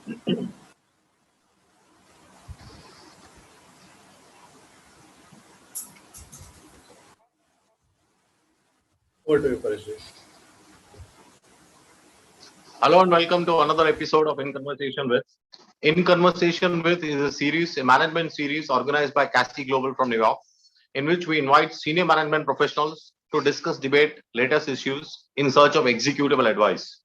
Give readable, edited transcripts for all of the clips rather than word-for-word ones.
Over to you, Paresh. Hello and welcome to another episode of In Conversation With. In Conversation With is a management series organized by CASI Global from New York, in which we invite senior management professionals to discuss, debate latest issues in search of executable advice.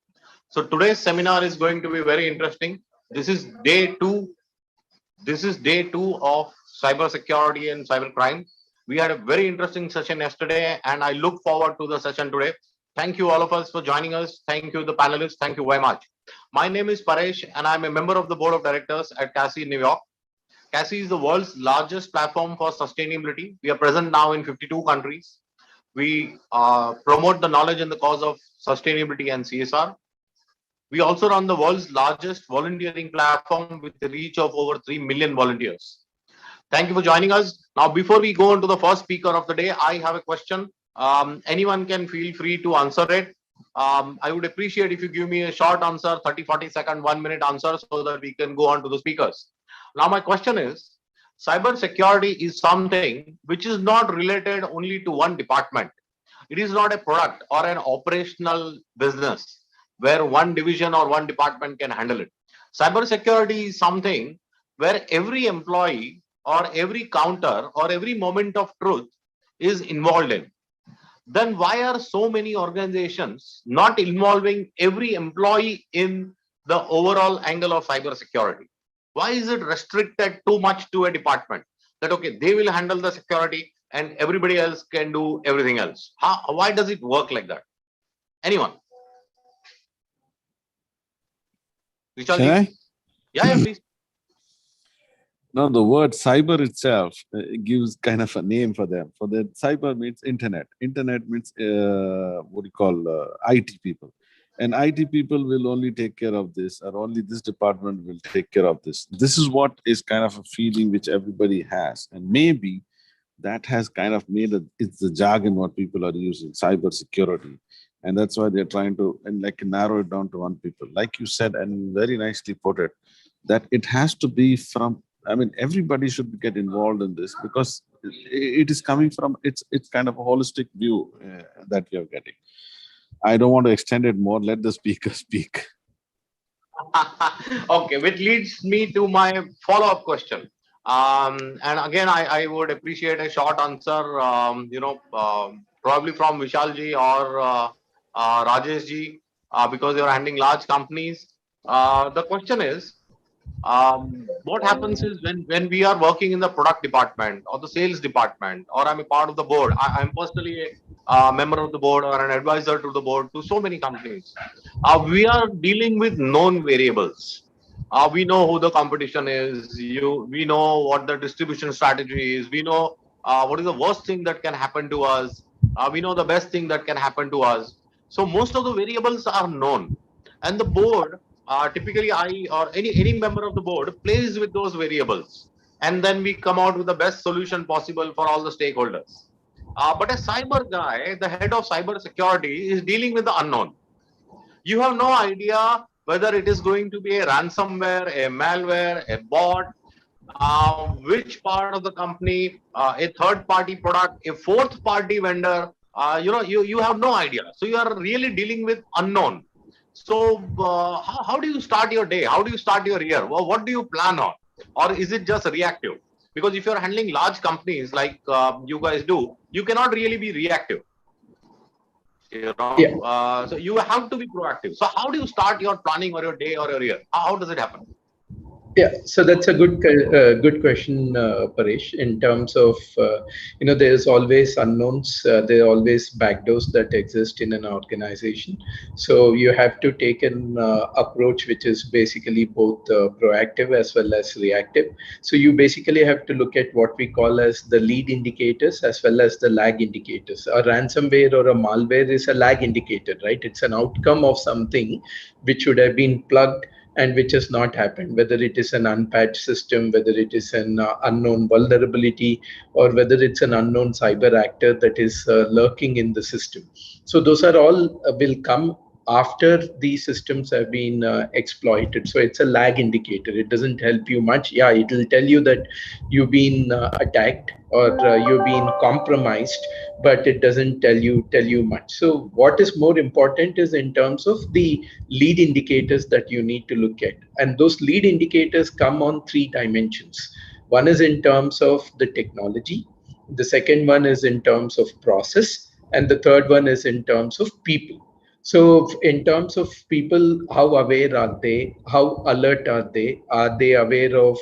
So today's seminar is going to be very interesting. This is day two. This is day two of cybersecurity and cybercrime. We had a very interesting session yesterday, and I look forward to the session today. Thank you all of us for joining us. Thank you, the panelists. Thank you very much. My name is Paresh, and I'm a member of the board of directors at CASI in New York. CASI is the world's largest platform for sustainability. We are present now in 52 countries. We promote the knowledge and the cause of sustainability and CSR. We also run the world's largest volunteering platform with a reach of over 3 million volunteers. Thank you for joining us. Now, before we go into the first speaker of the day, I have a question. Anyone can feel free to answer it. I would appreciate if you give me a short answer, 30, 40 second, 1 minute answer, so that we can go on to the speakers. Now, my question is, cybersecurity is something which is not related only to one department. It is not a product or an operational business where one division or one department can handle it. Cybersecurity is something where every employee or every counter or every moment of truth is involved in. Then why are so many organizations not involving every employee in the overall angle of cybersecurity? Why is it restricted too much to a department? That, okay, they will handle the security and everybody else can do everything else. Why does it work like that? Anyone? Can I? Yeah, please. No, the word cyber itself gives kind of a name for them. For the cyber means internet. Internet means IT people. And IT people will only take care of this, or only this department will take care of this. This is what is kind of a feeling which everybody has. And maybe that has kind of made it's the jargon what people are using, cyber security. And that's why they're trying to narrow it down to one people. Like you said, and very nicely put it, that it has to be from, everybody should get involved in this, because it is coming from, it's kind of a holistic view that you're getting. I don't want to extend it more. Let the speaker speak. Okay, which leads me to my follow-up question. And again, I would appreciate a short answer, probably from Vishalji or Rajeshji, because you're handling large companies. The question is, what happens is when we are working in the product department or the sales department, or I'm a part of the board, I'm personally a member of the board or an advisor to the board to so many companies. We are dealing with known variables. We know who the competition is. We know what the distribution strategy is. We know what is the worst thing that can happen to us. We know the best thing that can happen to us. So most of the variables are known, and the board, typically I or any member of the board, plays with those variables, and then we come out with the best solution possible for all the stakeholders. But a cyber guy, the head of cyber security, is dealing with the unknown. You have no idea whether it is going to be a ransomware, a malware, a bot, which part of the company, a third-party product, a fourth-party vendor. You have no idea. So you are really dealing with unknown. So how do you start your day? How do you start your year? Well, what do you plan on? Or is it just reactive? Because if you're handling large companies like you guys do, you cannot really be reactive. So you have to be proactive. So how do you start your planning or your day or your year? How does it happen? Yeah, so that's a good question, Paresh. In terms of there's always unknowns. There are always backdoors that exist in an organization. So you have to take an approach which is basically both proactive as well as reactive. So you basically have to look at what we call as the lead indicators as well as the lag indicators. A ransomware or a malware is a lag indicator, right? It's an outcome of something which should have been plugged and which has not happened, whether it is an unpatched system, whether it is an unknown vulnerability, or whether it's an unknown cyber actor that is lurking in the system. So those are all will come after these systems have been exploited. So it's a lag indicator. It doesn't help you much. Yeah, it will tell you that you've been attacked or you've been compromised, but it doesn't tell you much. So what is more important is in terms of the lead indicators that you need to look at, and those lead indicators come on three dimensions. One is in terms of the technology, the second one is in terms of process, and the third one is in terms of people. So, in terms of people, how aware are they? How alert are they? Are they aware of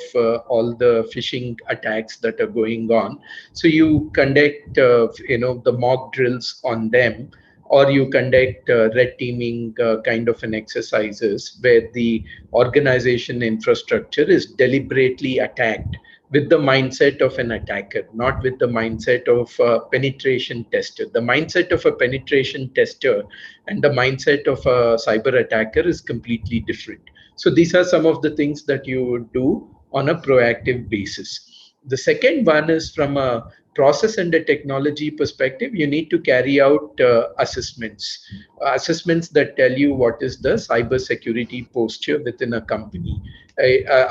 all the phishing attacks that are going on? So, you conduct, the mock drills on them, or you conduct red teaming kind of an exercises where the organization infrastructure is deliberately attacked with the mindset of an attacker, not with the mindset of a penetration tester. The mindset of a penetration tester and the mindset of a cyber attacker is completely different. So these are some of the things that you would do on a proactive basis. The second one is from a process and a technology perspective, you need to carry out assessments that tell you what is the cyber security posture within a company,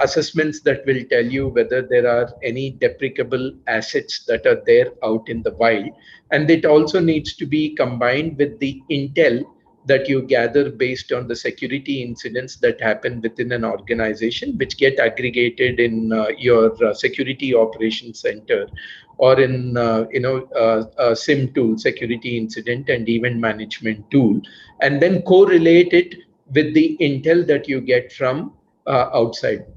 assessments that will tell you whether there are any deprecable assets that are there out in the wild. And it also needs to be combined with the intel that you gather based on the security incidents that happen within an organization, which get aggregated in your security operations center, or in a SIM tool, security incident and event management tool, and then correlate it with the intel that you get from outside,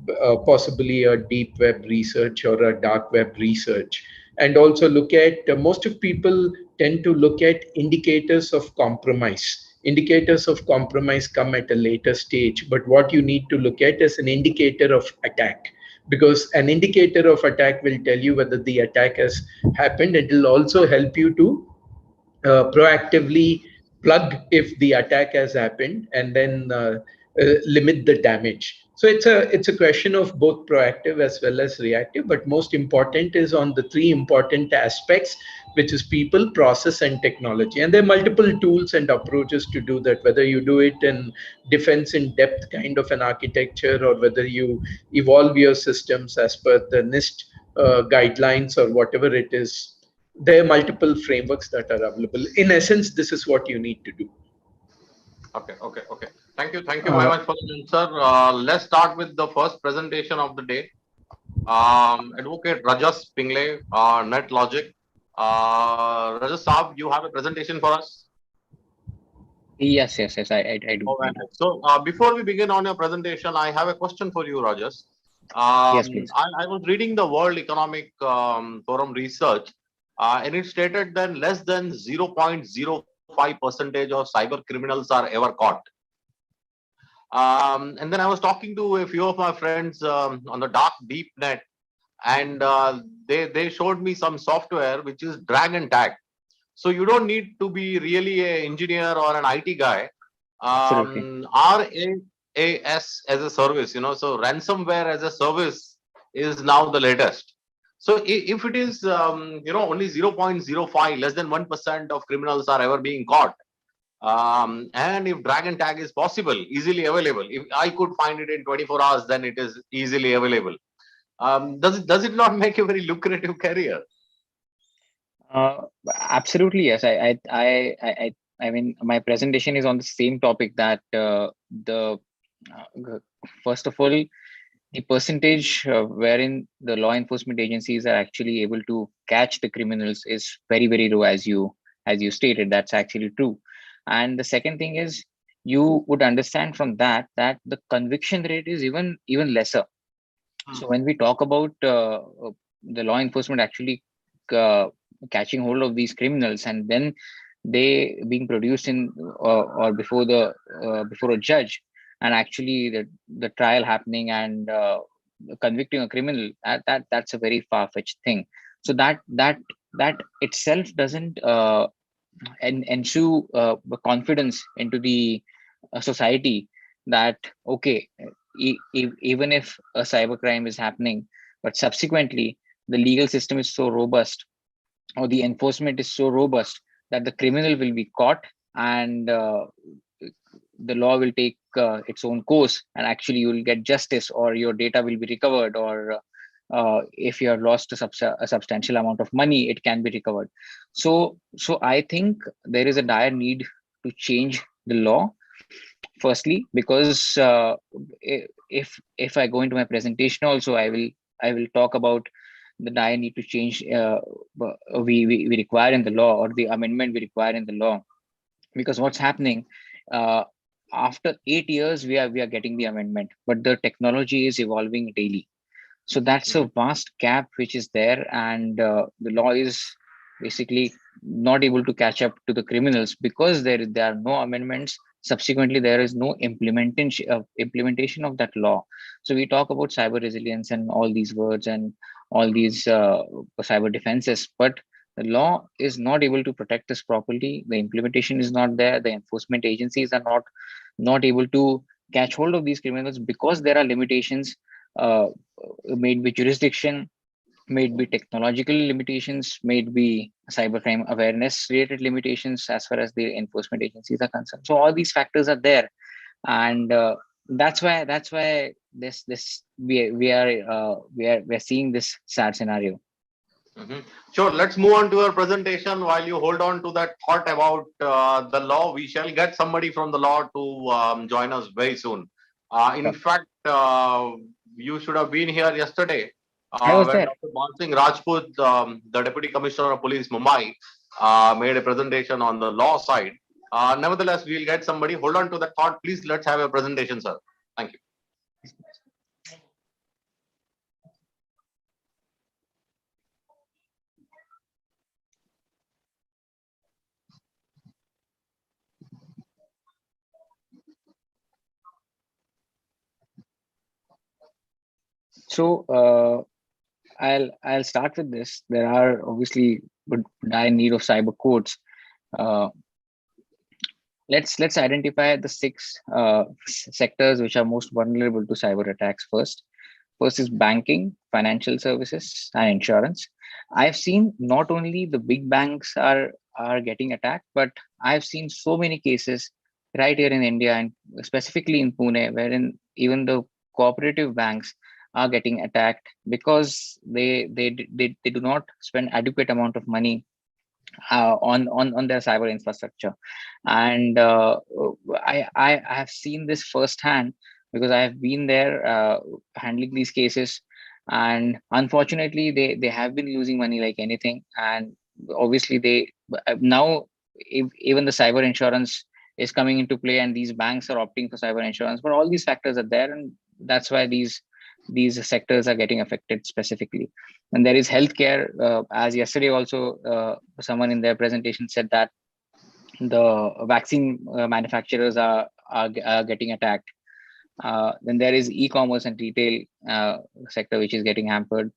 possibly a deep web research or a dark web research. And also look at, most of people tend to look at indicators of compromise. Indicators of compromise come at a later stage, but what you need to look at is an indicator of attack, because an indicator of attack will tell you whether the attack has happened. It will also help you to proactively plug if the attack has happened, and then limit the damage. So it's a question of both proactive as well as reactive, but most important is on the three important aspects, which is people, process, and technology. And there are multiple tools and approaches to do that, whether you do it in defense in depth kind of an architecture, or whether you evolve your systems as per the NIST guidelines or whatever it is. There are multiple frameworks that are available. In essence, this is what you need to do. Okay. Thank you very much for the answer. Let's start with the first presentation of the day. Advocate Rajas Pingle, Net Logic. Rajas Saab, you have a presentation for us? Yes, I do. Oh, so before we begin on your presentation, I have a question for you, Rajas. Yes, please. I was reading the World Economic Forum research, and it stated that less than 0.05% of cyber criminals are ever caught. And then I was talking to a few of my friends on the dark deep net, and they showed me some software which is drag and tag. So you don't need to be really an engineer or an IT guy. RAAS as a service, so ransomware as a service is now the latest. So if it is, only 0.05, less than 1% of criminals are ever being caught. And if drag and tag is possible, easily available, if I could find it in 24 hours, then it is easily available. Does it not make a very lucrative career? Absolutely, yes. I mean, my presentation is on the same topic, that first of all, the percentage wherein the law enforcement agencies are actually able to catch the criminals is very, very low, as you stated. That's actually true. And the second thing is, you would understand from that the conviction rate is even lesser. So when we talk about the law enforcement actually catching hold of these criminals, and then they being produced in or before a judge, and actually the trial happening and convicting a criminal, that's a very far-fetched thing. So that itself doesn't ensue confidence into the society, that okay, even if a cybercrime is happening, but subsequently the legal system is so robust, or the enforcement is so robust, that the criminal will be caught, and the law will take its own course, and actually you will get justice, or your data will be recovered, or if you have lost a substantial amount of money, it can be recovered. So I think there is a dire need to change the law. Firstly, because if I go into my presentation also, I will talk about the dire need to change we require in the law, or the amendment we require in the law. Because what's happening, uh, after 8 years we are getting the amendment, but the technology is evolving daily. So that's a vast gap which is there, and the law is basically not able to catch up to the criminals, because there are no amendments. Subsequently, there is no implementation of that law. So we talk about cyber resilience and all these words and all these cyber defenses, but the law is not able to protect us properly. The implementation is not there. The enforcement agencies are not able to catch hold of these criminals, because there are limitations uh, made by jurisdiction, made by technological limitations, made by cybercrime awareness related limitations as far as the enforcement agencies are concerned. So all these factors are there, and that's why this we are seeing this sad scenario. Sure. Let's move on to your presentation. While you hold on to that thought about the law, we shall get somebody from the law to join us very soon. In Sure. fact, you should have been here yesterday I was when there. Dr. Mansingh Rajput, the Deputy Commissioner of Police, Mumbai, made a presentation on the law side. Nevertheless, we'll get somebody. Hold on to that thought. Please, let's have a presentation, sir. Thank you. So I'll start with this. There are obviously good dire need of cyber codes. Uh, let's identify the six sectors which are most vulnerable to cyber attacks first. First is banking, financial services, and insurance. I've seen not only the big banks are getting attacked, but I've seen so many cases right here in India, and specifically in Pune, wherein even the cooperative banks are getting attacked, because they do not spend adequate amount of money on their cyber infrastructure. And I have seen this firsthand, because I have been there handling these cases, and unfortunately they have been losing money like anything. And obviously they now, even the cyber insurance is coming into play, and these banks are opting for cyber insurance, but all these factors are there, and that's why these sectors are getting affected specifically. And there is healthcare, as yesterday also someone in their presentation said that the vaccine manufacturers are getting attacked. Then there is e-commerce and retail sector which is getting hampered.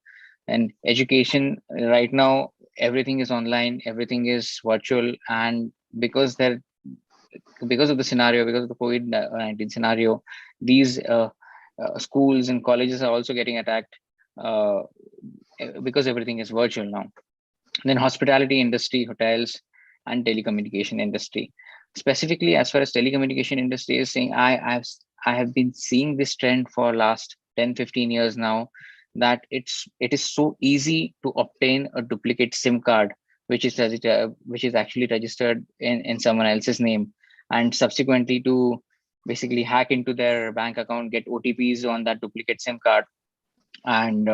And education, right now everything is online, everything is virtual, and because of the scenario, because of the COVID-19 scenario, these schools and colleges are also getting attacked, uh, because everything is virtual now. Then hospitality industry, hotels, and telecommunication industry. Specifically, as far as telecommunication industry is saying, I have been seeing this trend for last 10-15 years now, that it is so easy to obtain a duplicate SIM card, which is actually registered in someone else's name, and subsequently to basically hack into their bank account, get OTPs on that duplicate SIM card, and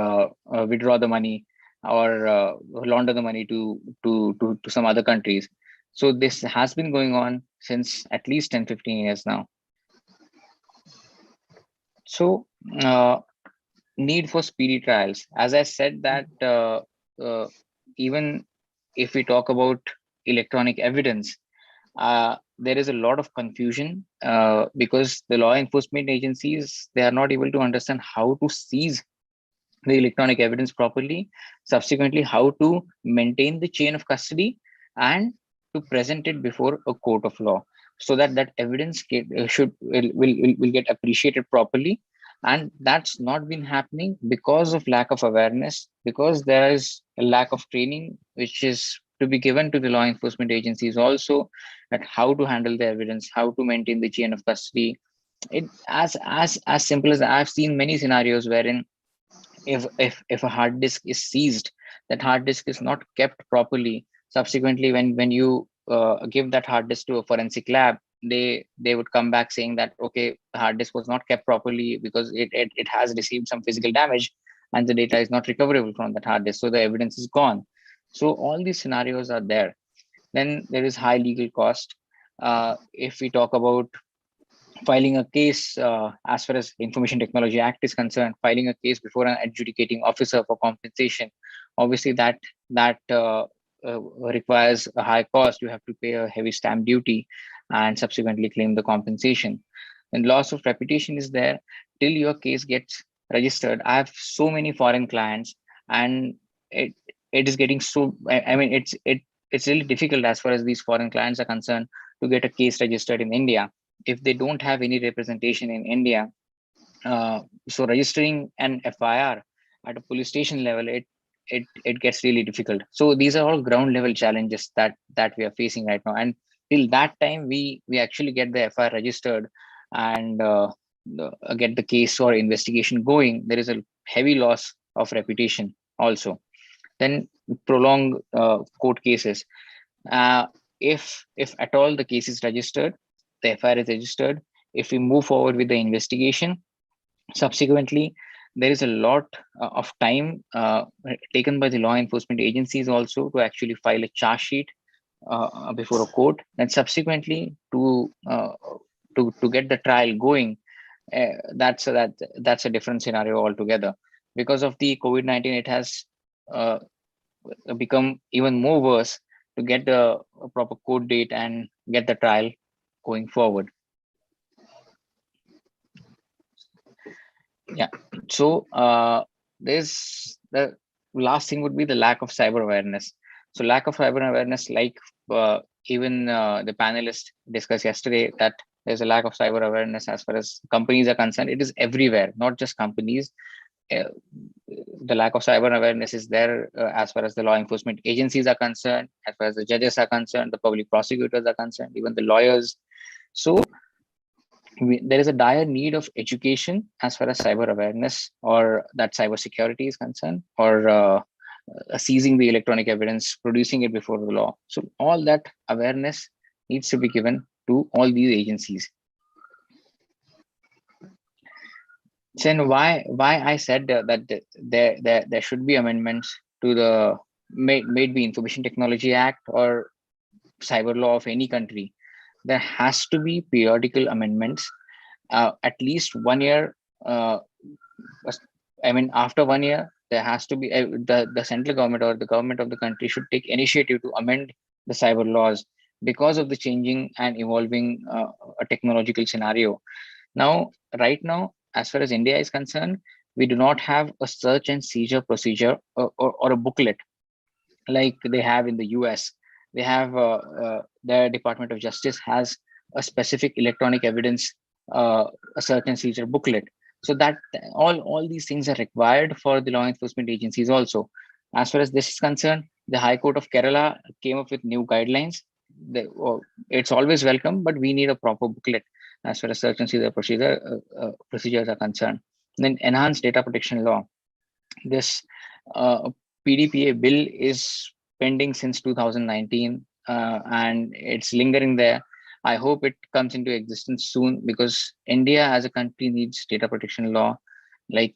withdraw the money, or launder the money to some other countries. So this has been going on since at least 10-15 years now. So need for speedy trials, as I said, that even if we talk about electronic evidence, there is a lot of confusion, because the law enforcement agencies, they are not able to understand how to seize the electronic evidence properly, subsequently how to maintain the chain of custody, and to present it before a court of law, so that that evidence will get appreciated properly. And that's not been happening because of lack of awareness, because there is a lack of training which is to be given to the law enforcement agencies also, that how to handle the evidence, how to maintain the chain of custody. It as simple as I've seen many scenarios wherein if a hard disk is seized, that hard disk is not kept properly. Subsequently, when you give that hard disk to a forensic lab, they would come back saying that, okay, the hard disk was not kept properly because it has received some physical damage, and the data is not recoverable from that hard disk, so the evidence is gone. So all these scenarios are there. Then there is high legal cost. If we talk about filing a case, as far as Information Technology Act is concerned, filing a case before an adjudicating officer for compensation, obviously that requires a high cost. You have to pay a heavy stamp duty and subsequently claim the compensation. And loss of reputation is there till your case gets registered. I have so many foreign clients, and it is getting so. I mean, it's really difficult as far as these foreign clients are concerned to get a case registered in India if they don't have any representation in India. So registering an FIR at a police station level, it gets really difficult. So these are all ground level challenges that we are facing right now. And till that time, we actually get the FIR registered and get the case or investigation going, there is a heavy loss of reputation also. Then prolonged court cases. If at all the case is registered, the FIR is registered, if we move forward with the investigation, subsequently there is a lot of time taken by the law enforcement agencies also to actually file a charge sheet before a court, and subsequently to get the trial going. That's a different scenario altogether. Because of the COVID-19, it has become even more worse to get the proper court date and get the trial going forward. Yeah. So there's the last thing would be the lack of cyber awareness. So lack of cyber awareness, like even the panelists discussed yesterday, that there's a lack of cyber awareness as far as companies are concerned. It is everywhere, not just companies. The lack of cyber awareness is there as far as the law enforcement agencies are concerned, as far as the judges are concerned, the public prosecutors are concerned, even the lawyers. So there is a dire need of education as far as cyber awareness or that cyber security is concerned, or seizing the electronic evidence, producing it before the law. So all that awareness needs to be given to all these agencies. Then why I said that there should be amendments to the may be Information Technology Act or cyber law of any country. There has to be periodical amendments, at least 1 year. I mean, after 1 year, there has to be the central government or the government of the country should take initiative to amend the cyber laws because of the changing and evolving technological scenario. Now, right now, as far as India is concerned, we do not have a search and seizure procedure or a booklet like they have in the US. They have their Department of Justice has a specific electronic evidence, a search and seizure booklet. So that all these things are required for the law enforcement agencies also. As far as this is concerned, the High Court of Kerala came up with new guidelines. It's always welcome, but we need a proper booklet as far as search and seizure procedures are concerned. Then enhanced data protection law. This PDPA bill is pending since 2019 and it's lingering there. I hope it comes into existence soon because India as a country needs data protection law like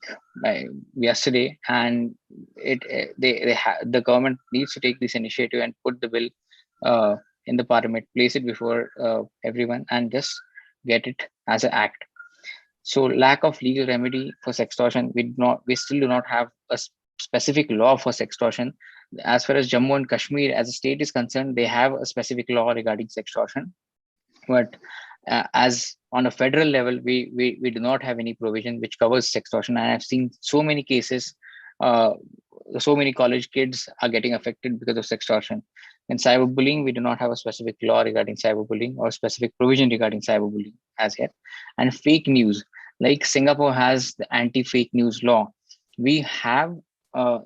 yesterday, and the government needs to take this initiative and put the bill in the parliament, place it before everyone, and just get it as an act. So lack of legal remedy for sextortion, we still do not have a specific law for sextortion. As far as Jammu and Kashmir as a state is concerned, they have a specific law regarding sextortion, but as on a federal level, we do not have any provision which covers sextortion. And I've seen so many cases, so many college kids are getting affected because of sextortion. In cyberbullying, we do not have a specific law regarding cyberbullying or specific provision regarding cyberbullying as yet. And fake news, like Singapore has the anti-fake news law. We have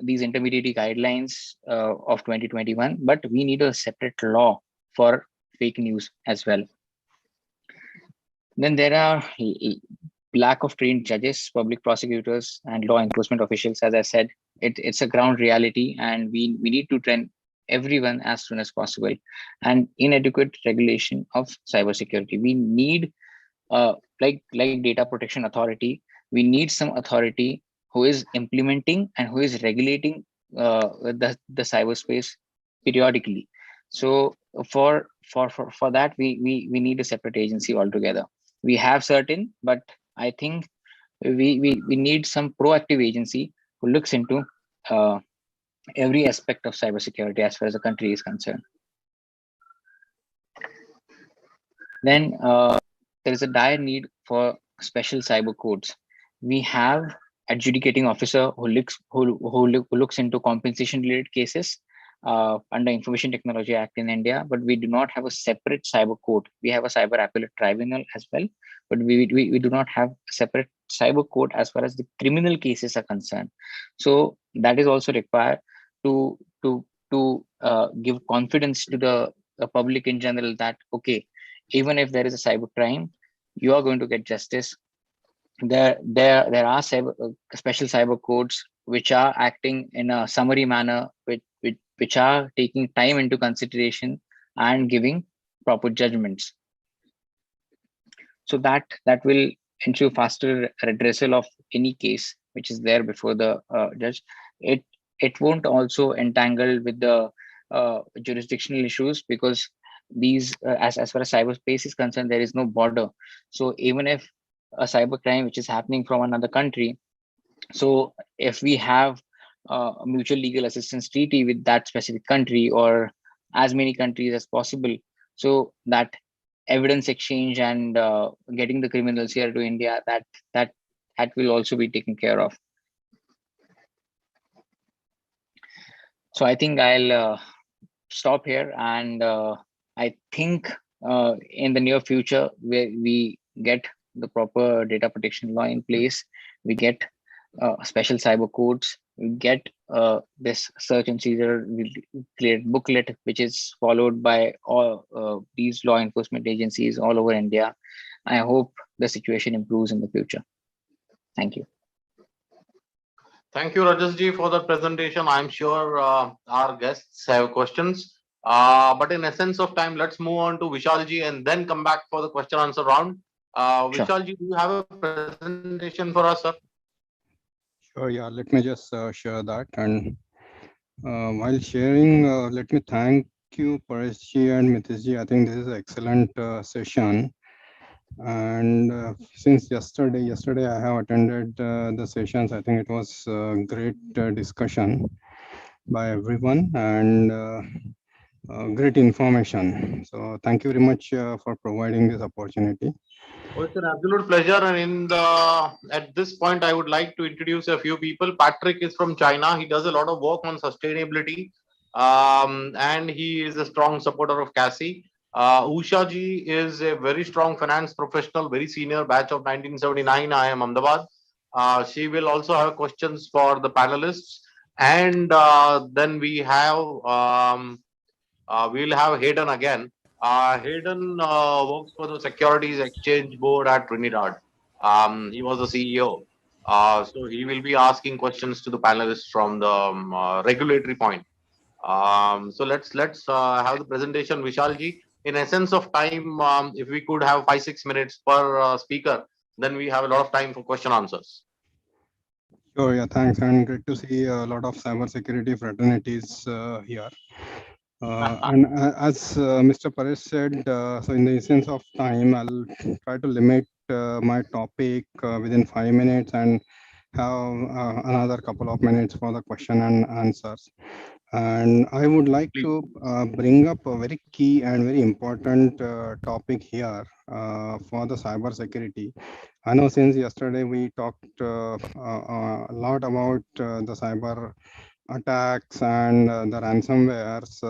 these intermediary guidelines of 2021, but we need a separate law for fake news as well. Then there are lack of trained judges, public prosecutors, and law enforcement officials. As I said, it's a ground reality, and we need to train everyone as soon as possible. And inadequate regulation of cybersecurity. We need like data protection authority. We need some authority who is implementing and who is regulating the cyberspace periodically. So for that, we need a separate agency altogether. We have certain, but I think we need some proactive agency who looks into every aspect of cybersecurity as far as the country is concerned. Then there is a dire need for special cyber codes. We have adjudicating officer who looks into compensation related cases under Information Technology Act in India, but we do not have a separate cyber court. We have a cyber appellate tribunal as well, but we do not have a separate cyber court as far as the criminal cases are concerned. So that is also required to give confidence to the public in general that, okay, even if there is a cyber crime, you are going to get justice. There are special cyber courts which are acting in a summary manner, which are taking time into consideration and giving proper judgments. So that will ensure faster redressal of any case which is there before the judge. It won't also entangle with the jurisdictional issues, because these as far as cyberspace is concerned, there is no border. So even if a cyber crime which is happening from another country, so if we have a mutual legal assistance treaty with that specific country or as many countries as possible, so that evidence exchange and getting the criminals here to India, that will also be taken care of. So I think I'll stop here, and I think in the near future, we get the proper data protection law in place, we get special cyber codes, we get this search and seizure cleared booklet, which is followed by all these law enforcement agencies all over India. I hope the situation improves in the future. Thank you. Thank you, Rajasji, for the presentation. I'm sure our guests have questions. But in essence of time, let's move on to Vishalji and then come back for the question answer round. Sure. Vishalji, do you have a presentation for us, sir? Sure, yeah, let me just share that. And while sharing, let me thank you, Pareshji and Mitishji. I think this is an excellent session. And since yesterday I have attended the sessions. I think it was a great discussion by everyone and great information. So thank you very much for providing this opportunity. Well, it's an absolute pleasure. And at this point, I would like to introduce a few people. Patrick is from China. He does a lot of work on sustainability, and he is a strong supporter of CASI. Usha ji is a very strong finance professional, very senior, batch of 1979. I am Ahmedabad. She will also have questions for the panelists. And then we have we'll have Hayden again. Hayden works for the Securities Exchange Board at Trinidad. He was the CEO. So he will be asking questions to the panelists from the regulatory point. So let's have the presentation, Vishalji. In essence of time, if we could have 5-6 minutes per speaker, then we have a lot of time for question answers. Sure, yeah, thanks. And great to see a lot of cybersecurity fraternities here. And as Mr. Paresh said, so in the essence of time, I'll try to limit my topic within 5 minutes and have another couple of minutes for the question and answers. And I would like to bring up a very key and very important topic here for the cyber security. I know since yesterday we talked a lot about the cyber attacks and the ransomwares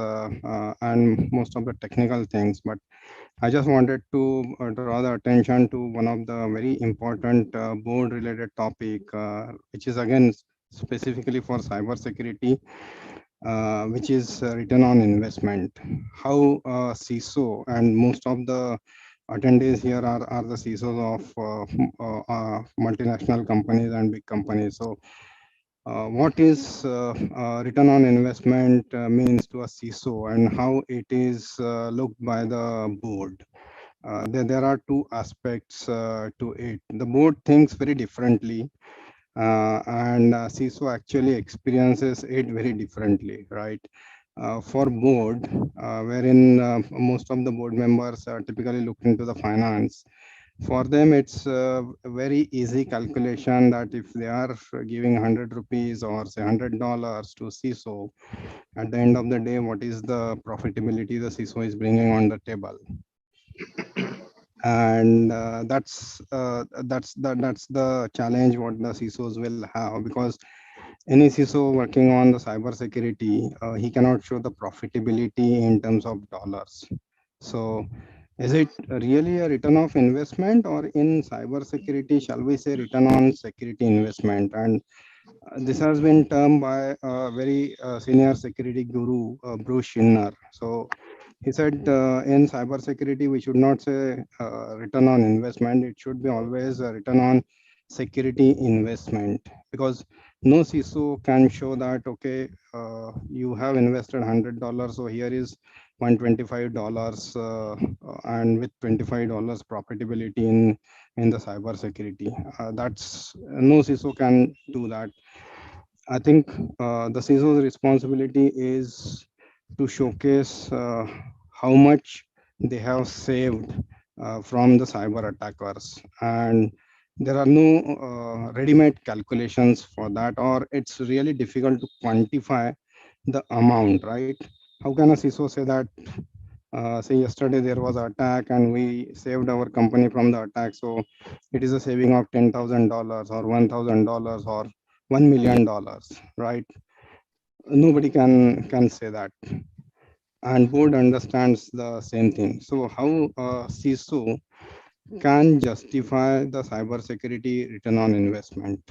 and most of the technical things, but I just wanted to draw the attention to one of the very important board related topic, which is again specifically for cybersecurity, which is return on investment. How CISO and most of the attendees here are the CISOs of multinational companies and big companies. So what is return on investment means to a CISO and how it is looked by the board. There are two aspects to it. The board thinks very differently, and CISO actually experiences it very differently, right? For board, wherein most of the board members are typically look into the finance. For them, it's a very easy calculation that if they are giving 100 rupees or say $100 to CISO, at the end of the day, what is the profitability the CISO is bringing on the table? And that's the challenge what the CISOs will have, because any CISO working on the cyber security, he cannot show the profitability in terms of dollars. So is it really a return of investment, or in cyber security, shall we say return on security investment? And this has been termed by a very senior security guru, Bruce Schinner. So he said in cybersecurity, we should not say return on investment. It should be always a return on security investment, because no CISO can show that, okay, you have invested $100, so here is $125, and with $25 profitability in the cybersecurity. That's no CISO can do that. I think the CISO's responsibility is to showcase how much they have saved from the cyber attackers, and there are no ready-made calculations for that, or it's really difficult to quantify the amount, right? How can a CISO say that, say yesterday there was an attack and we saved our company from the attack, so it is a saving of $10,000 or $1,000 or $1 million, right? Nobody can say that, and board understands the same thing. So how CISO can justify the cybersecurity return on investment?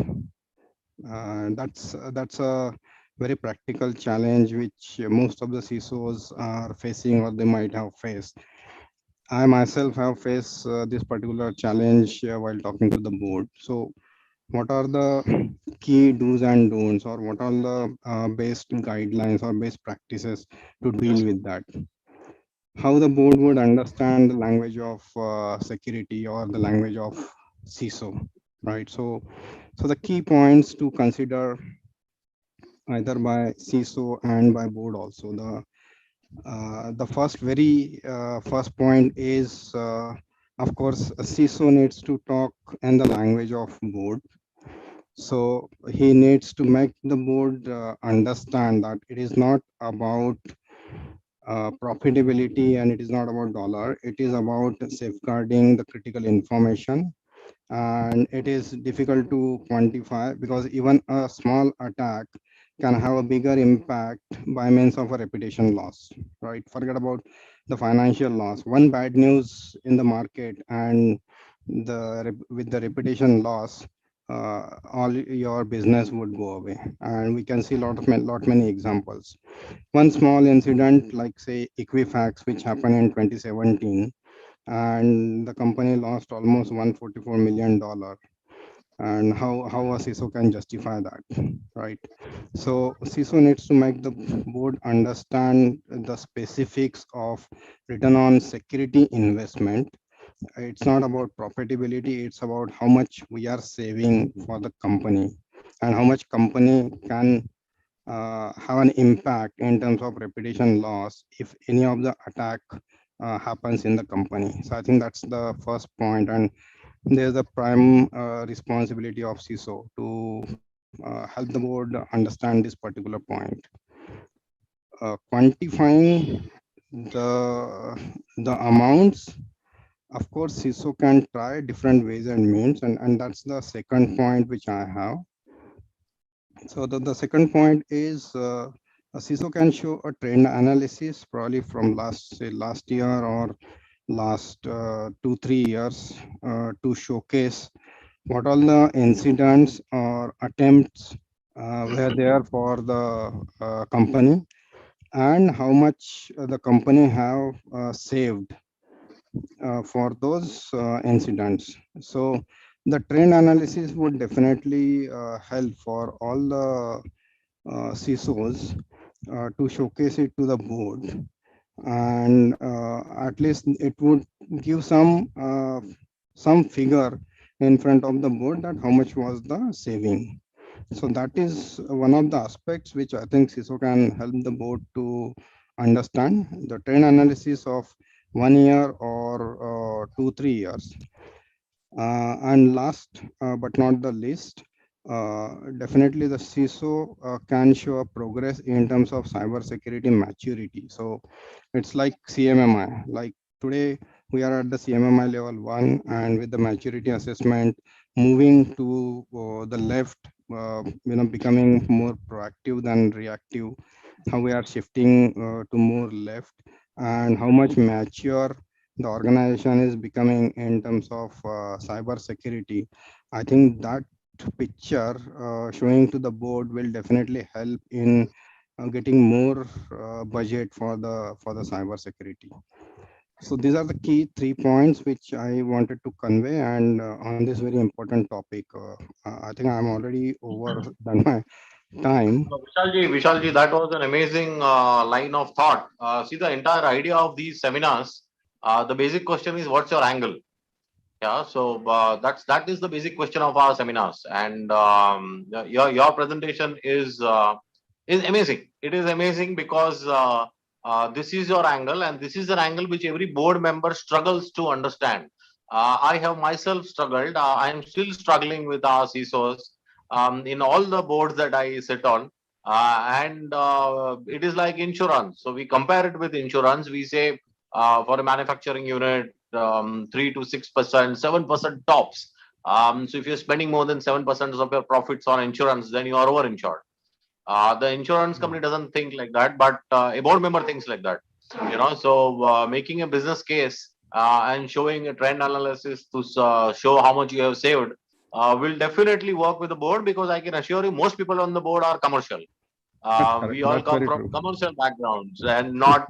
That's a very practical challenge which most of the CISOs are facing, or they might have faced. I myself have faced this particular challenge while talking to the board. So what are the key do's and don'ts, or what are the best guidelines or best practices to deal with that? How the board would understand the language of security or the language of CISO, right? So the key points to consider either by CISO and by board also. The first very first point is, of course, a CISO needs to talk in the language of board. So he needs to make the board understand that it is not about profitability and it is not about dollar. It is about safeguarding the critical information, and it is difficult to quantify because even a small attack can have a bigger impact by means of a reputation loss, right? Forget about the financial loss. One bad news in the market and with the reputation loss, all your business would go away, and we can see lot many examples. One small incident like say Equifax, which happened in 2017, and the company lost almost $144 million. And how a CISO can justify that, right? So CISO needs to make the board understand the specifics of return on security investment. It's not about profitability, it's about how much we are saving for the company and how much company can have an impact in terms of reputation loss if any of the attack happens in the company. So I think that's the first point, and there's a prime responsibility of CISO to help the board understand this particular point. Quantifying the amounts, of course, CISO can try different ways and means, and that's the second point which I have. So the second point is a CISO can show a trend analysis probably from last year or last 2-3 years to showcase what all the incidents or attempts were there for the company, and how much the company have saved for those incidents. So the trend analysis would definitely help for all the CISOs to showcase it to the board, and at least it would give some figure in front of the board that how much was the saving. So that is one of the aspects which I think CISO can help the board to understand the trend analysis of 1 year or 2 3 years. And last but not the least, definitely the CISO can show a progress in terms of cybersecurity maturity. So it's like CMMI. Like today, we are at the CMMI level 1, and with the maturity assessment, moving to the left, becoming more proactive than reactive. How we are shifting to more left, and how much mature the organization is becoming in terms of cyber security. I think that picture showing to the board will definitely help in getting more budget for the cyber security. So these are the key 3 points which I wanted to convey, and on this very important topic, I think I'm already over than my time. Vishalji, that was an amazing line of thought. See, the entire idea of these seminars, the basic question is, what's your angle? Yeah, so that is the basic question of our seminars, and your presentation is amazing. It is amazing because this is your angle, and this is an angle which every board member struggles to understand. I have myself struggled. I am still struggling with our CISOs in all the boards that I sit on, and it is like insurance. So we compare it with insurance. We say for a manufacturing unit, 3 to 6%, 7% tops. So if you're spending more than 7% of your profits on insurance, then you are over-insured. The insurance company doesn't think like that, but a board member thinks like that. So making a business case and showing a trend analysis to show how much you have saved will definitely work with the board, because I can assure you most people on the board are commercial. Correct. We all That's come very from true. commercial backgrounds and not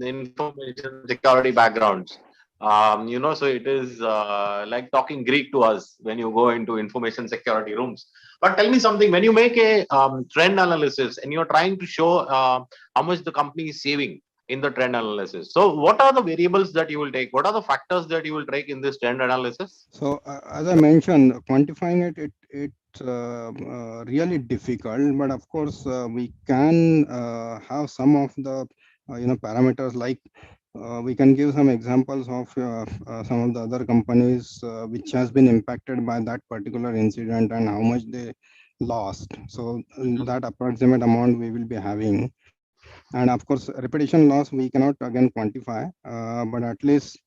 information security backgrounds. So it is like talking Greek to us when you go into information security rooms. But tell me something, when you make a trend analysis and you're trying to show how much the company is saving in the trend analysis. So what are the variables that you will take? What are the factors that you will take in this trend analysis? So as I mentioned, quantifying it's really difficult, but of course we can have some of the parameters, like we can give some examples of some of the other companies which has been impacted by that particular incident and how much they lost. So that approximate amount we will be having, and of course repetition loss we cannot again quantify, but at least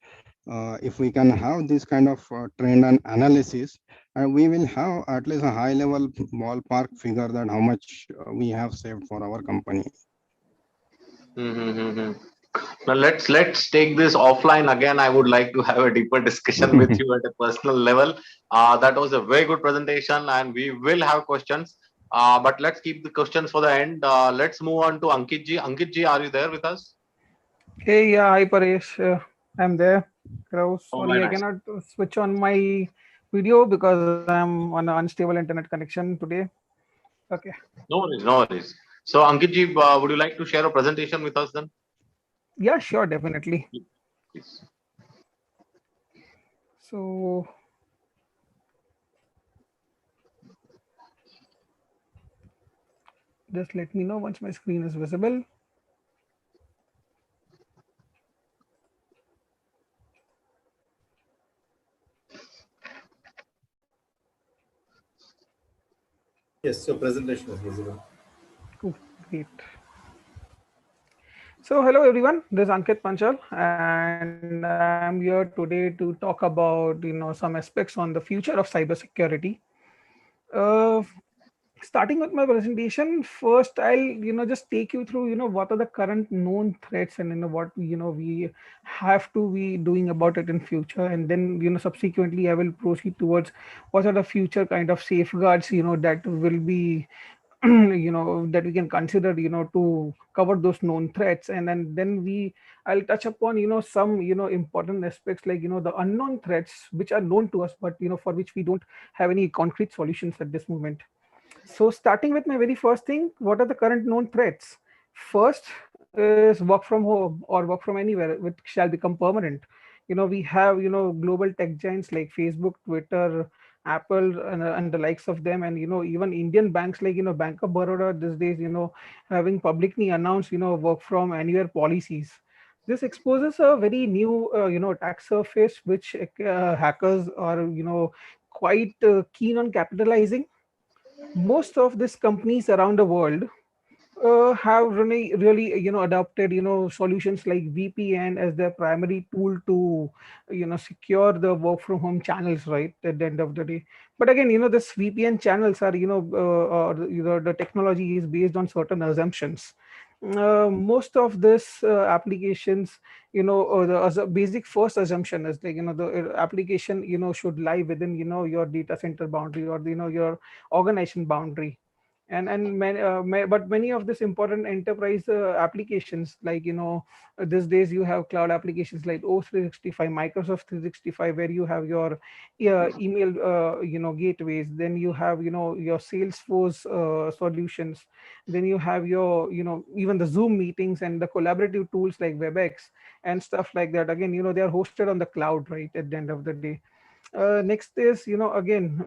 if we can have this kind of trend and analysis, we will have at least a high level ballpark figure that how much we have saved for our company. Mm-hmm. Now let's take this offline again. I would like to have a deeper discussion with you at a personal level. That was a very good presentation, and we will have questions. But let's keep the questions for the end. Let's move on to Ankit ji. Ankit ji, are you there with us? Hey, yeah, hi Paresh. I'm there. Oh, Sorry, very I nice. cannot switch on my video because I'm on an unstable internet connection today. Okay. No worries, no worries. So Ankit ji, would you like to share a presentation with us then? Yeah, sure, definitely. Please. So, just let me know once my screen is visible. Yes, your presentation is visible. Cool, great. So, hello everyone. This is Ankit Panchal, and I'm here today to talk about some aspects on the future of cybersecurity. Uh, starting with my presentation, first I'll just take you through what are the current known threats, and what we have to be doing about it in future, and then subsequently I will proceed towards what are the future kind of safeguards that will be that we can consider to cover those known threats. And then I'll touch upon some important aspects, like the unknown threats which are known to us, but for which we don't have any concrete solutions at this moment. So starting with my very first thing, what are the current known threats? First is work from home or work from anywhere, which shall become permanent. We have global tech giants like Facebook, Twitter, Apple, and the likes of them, and even Indian banks like Bank of Baroda these days having publicly announced work from anywhere policies. This exposes a very new attack surface which hackers are quite keen on capitalizing. Most of these companies around the world have really adopted solutions like VPN as their primary tool to secure the work from home channels, right, at the end of the day. But again, this VPN channels are or the technology is based on certain assumptions. Most of this applications, the as a basic first assumption is like the application should lie within your data center boundary, or your organization boundary. But many of this important enterprise applications, like these days you have cloud applications like O365, Microsoft 365, where you have your email gateways, then you have your Salesforce solutions, then you have your even the Zoom meetings and the collaborative tools like WebEx and stuff like that. Again, they are hosted on the cloud, right, at the end of the day. Next is again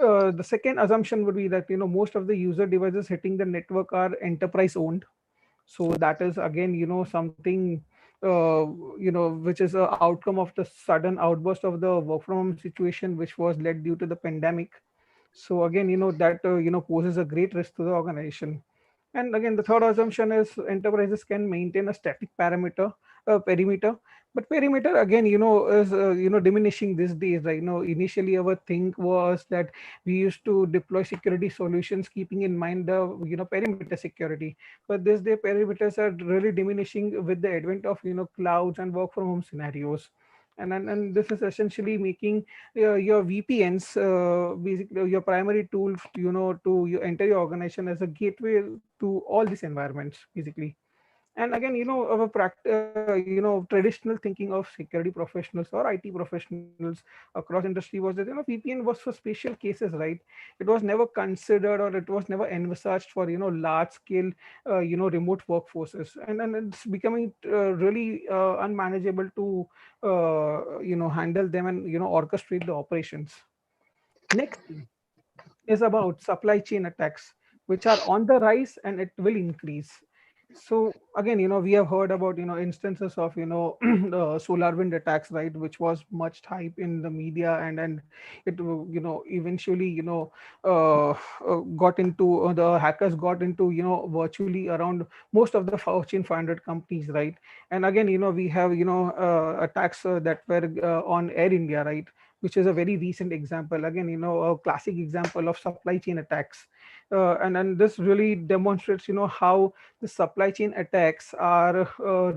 the second assumption would be that most of the user devices hitting the network are enterprise owned. So that is again something which is a outcome of the sudden outburst of the work from home situation, which was led due to the pandemic. So again that poses a great risk to the organization. And again, the third assumption is enterprises can maintain a static perimeter. But perimeter again, is diminishing these days. Right? Initially our think was that we used to deploy security solutions keeping in mind the perimeter security. But these days perimeters are really diminishing with the advent of clouds and work from home scenarios. And this is essentially making your VPNs, basically your primary tool, to you enter your organization as a gateway to all these environments, basically. And again, our traditional thinking of security professionals or IT professionals across industry was that VPN was for special cases, right? It was never considered, or it was never envisaged for large scale remote workforces, and it's becoming really unmanageable to handle them and orchestrate the operations. Next is about supply chain attacks, which are on the rise and it will increase. So again, we have heard about instances of the solar wind attacks, right, which was much hype in the media, and it eventually got into the hackers got into virtually around most of the Fortune 500 companies, right. And again, we have attacks that were on Air India, right, which is a very recent example. Again, a classic example of supply chain attacks. And this really demonstrates how the supply chain attacks are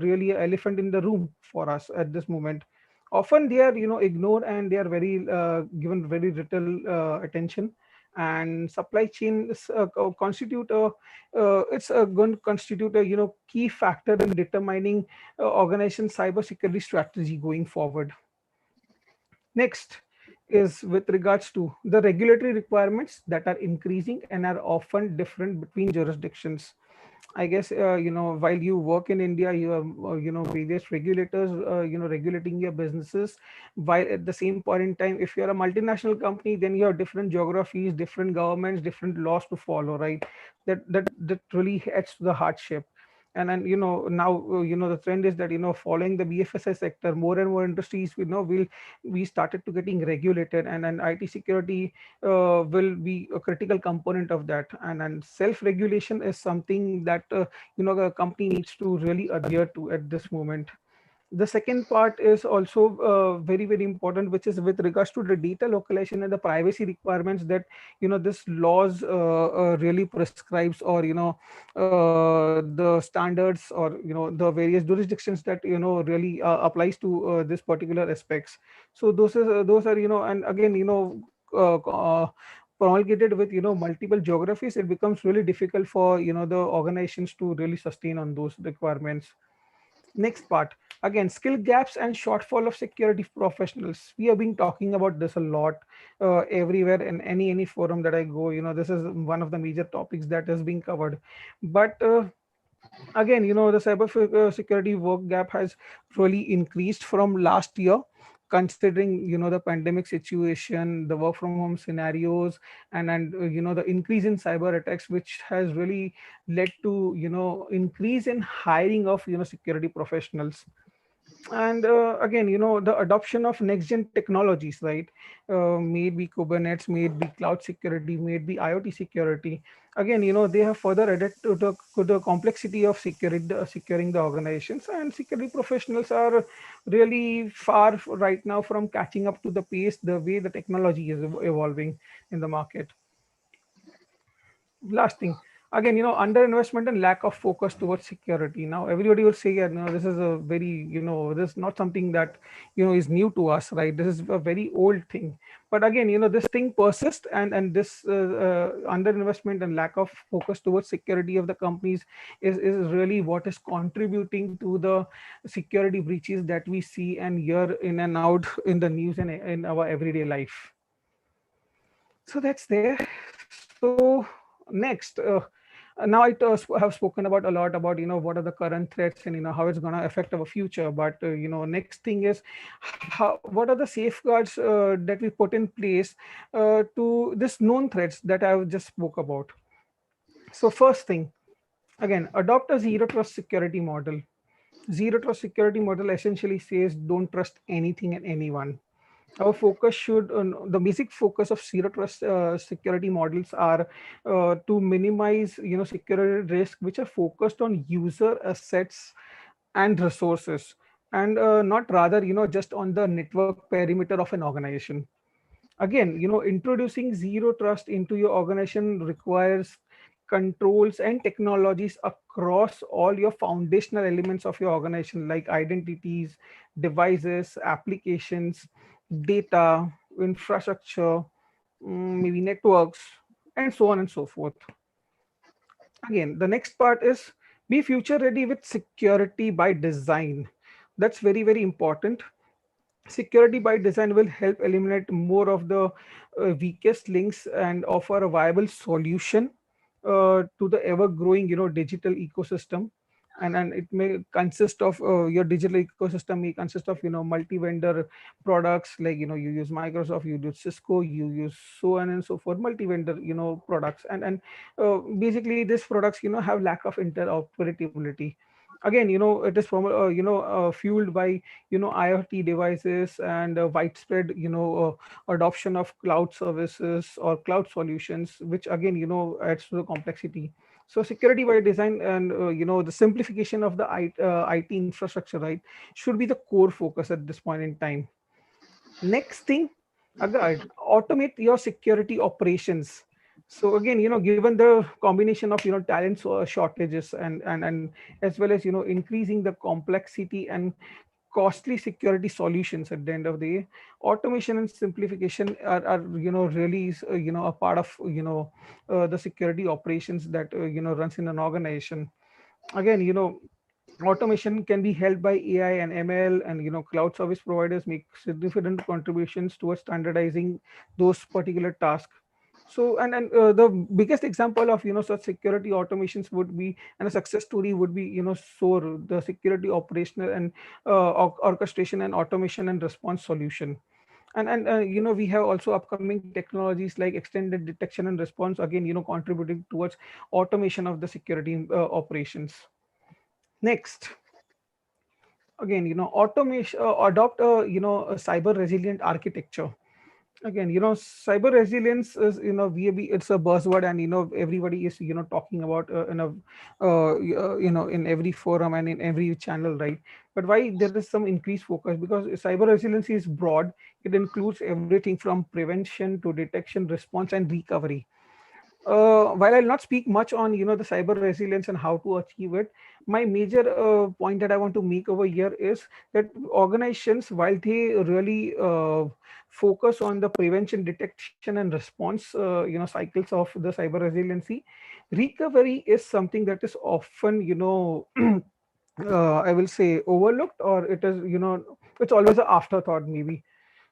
really an elephant in the room for us at this moment. Often they are ignored, and they are very given very little attention. And supply chain constitute a it's going to constitute a key factor in determining organization cybersecurity strategy going forward. Next is with regards to the regulatory requirements that are increasing and are often different between jurisdictions. I guess while you work in India, you have various regulators regulating your businesses. While at the same point in time, if you're a multinational company, then you have different geographies, different governments, different laws to follow. Right? That really adds to the hardship. And then now the trend is that following the BFSI sector, more and more industries will we started to getting regulated, and then IT security will be a critical component of that. And self-regulation is something that a company needs to really adhere to at this moment. The second part is also very very important, which is with regards to the data localization and the privacy requirements that this laws really prescribes, or the standards, or the various jurisdictions that really applies to this particular aspects. So those are and again promulgated with multiple geographies, it becomes really difficult for the organizations to really sustain on those requirements. Next part, again, skill gaps and shortfall of security professionals. We have been talking about this a lot everywhere in any forum that I go. This is one of the major topics that is being covered. But again, the cyber security work gap has really increased from last year, considering the pandemic situation, the work from home scenarios, and the increase in cyber attacks, which has really led to increase in hiring of security professionals. And again, the adoption of next gen technologies, right? May it be Kubernetes, may it be cloud security, may it be IoT security. Again, they have further added to the complexity of securing the organizations, and security professionals are really far right now from catching up to the pace, the way the technology is evolving in the market. Last thing, again, underinvestment and lack of focus towards security. Now everybody will say, yeah, no, this is a very, this is not something that is new to us, right? This is a very old thing. But again, this thing persists, and this underinvestment and lack of focus towards security of the companies is really what is contributing to the security breaches that we see and hear in and out in the news and in our everyday life. So that's there. So next, now I have spoken about a lot about what are the current threats and how it's going to affect our future. But next thing is, what are the safeguards that we put in place to this known threats that I just spoke about. So first thing, again, adopt a zero trust security model. Zero trust security model essentially says don't trust anything and anyone. Our focus should the basic focus of zero trust security models are to minimize security risk which are focused on user assets and resources, and not rather just on the network perimeter of an organization. Again, introducing zero trust into your organization requires controls and technologies across all your foundational elements of your organization, like identities, devices, applications, data, infrastructure, maybe networks, and so on and so forth. Again, the next part is be future ready with security by design. That's very, very important. Security by design will help eliminate more of the weakest links and offer a viable solution to the ever growing digital ecosystem. And it may consist of your digital ecosystem may consist of multi vendor products, like you use Microsoft, you use Cisco, you use so on and so forth, multi vendor products. And basically these products have lack of interoperability. Again, it is from fueled by IoT devices and widespread adoption of cloud services or cloud solutions, which again adds to the complexity. So security by design and the simplification of the IT infrastructure, right, should be the core focus at this point in time. Next thing, again, automate your security operations. So again, given the combination of talent shortages and as well as increasing the complexity and costly security solutions at the end of the day, automation and simplification are really a part of the security operations that runs in an organization. Again, automation can be helped by AI and ML, and cloud service providers make significant contributions towards standardizing those particular tasks. So the biggest example of such security automations would be, and a success story would be SOAR, the security operational and orchestration and automation and response solution. And we have also upcoming technologies like extended detection and response, again contributing towards automation of the security operations. Next, again, automation, adopt a a cyber resilient architecture. Again, cyber resilience is it's a buzzword, and everybody is talking about in a in every forum and in every channel, right? But why there is some increased focus? Because cyber resiliency is broad. It includes everything from prevention to detection, response, and recovery. While I'll not speak much on the cyber resilience and how to achieve it, my major point that I want to make over here is that organizations, while they really focus on the prevention, detection, and response cycles of the cyber resiliency, recovery is something that is often I will say overlooked, or it is it's always an afterthought maybe.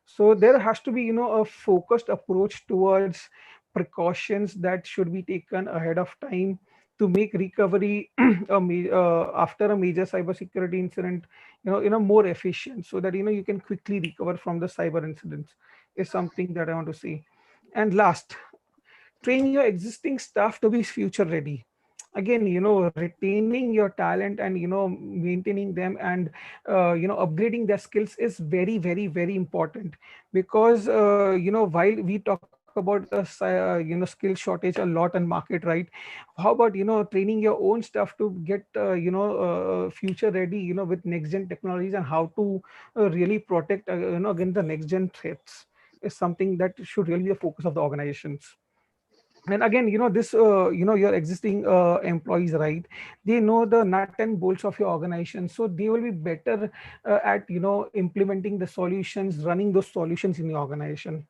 So there has to be, a focused approach towards precautions that should be taken ahead of time to make recovery after a major cybersecurity incident, more efficient, so that you can quickly recover from the cyber incidents is something that I want to see. And last, train your existing staff to be future ready. Again, retaining your talent and maintaining them and upgrading their skills is very, very, very important. Because while we talk about skill shortage a lot in market, right? How about training your own staff to get future ready, with next gen technologies, and how to really protect against the next gen threats is something that should really be the focus of the organizations. And again, this your existing employees, right? They know the nut and bolts of your organization, so they will be better at implementing the solutions, running those solutions in the organization.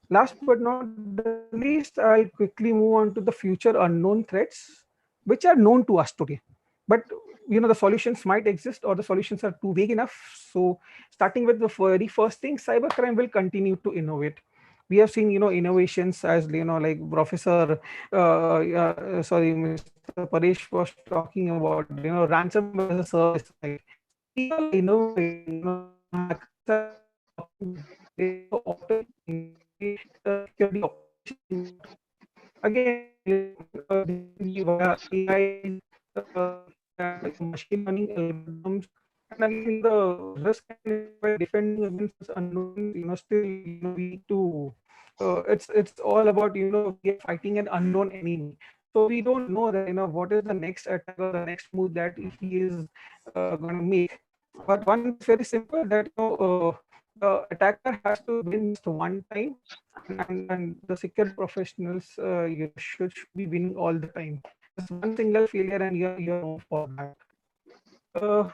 Last but not the least, I'll quickly move on to the future unknown threats, which are known to us today. But the solutions might exist, or the solutions are too vague enough. So starting with the very first thing, cybercrime will continue to innovate. We have seen innovations, as like Professor sorry, Mr. Paresh was talking about, ransomware as a service, right? People are innovating, hackers are innovating, they automating security operations in no time. Again, this can be via AIs, and machine learning algorithms. And again, the risk and by defending against such unknowns, still we need to. It's all about we are fighting an unknown enemy, so we don't know that what is the next attack or the next move that he is going to make. But one thing is very simple, that the attacker has to win just one time, and the security professionals should be winning all the time. Just one single failure and you're known for that. Uh,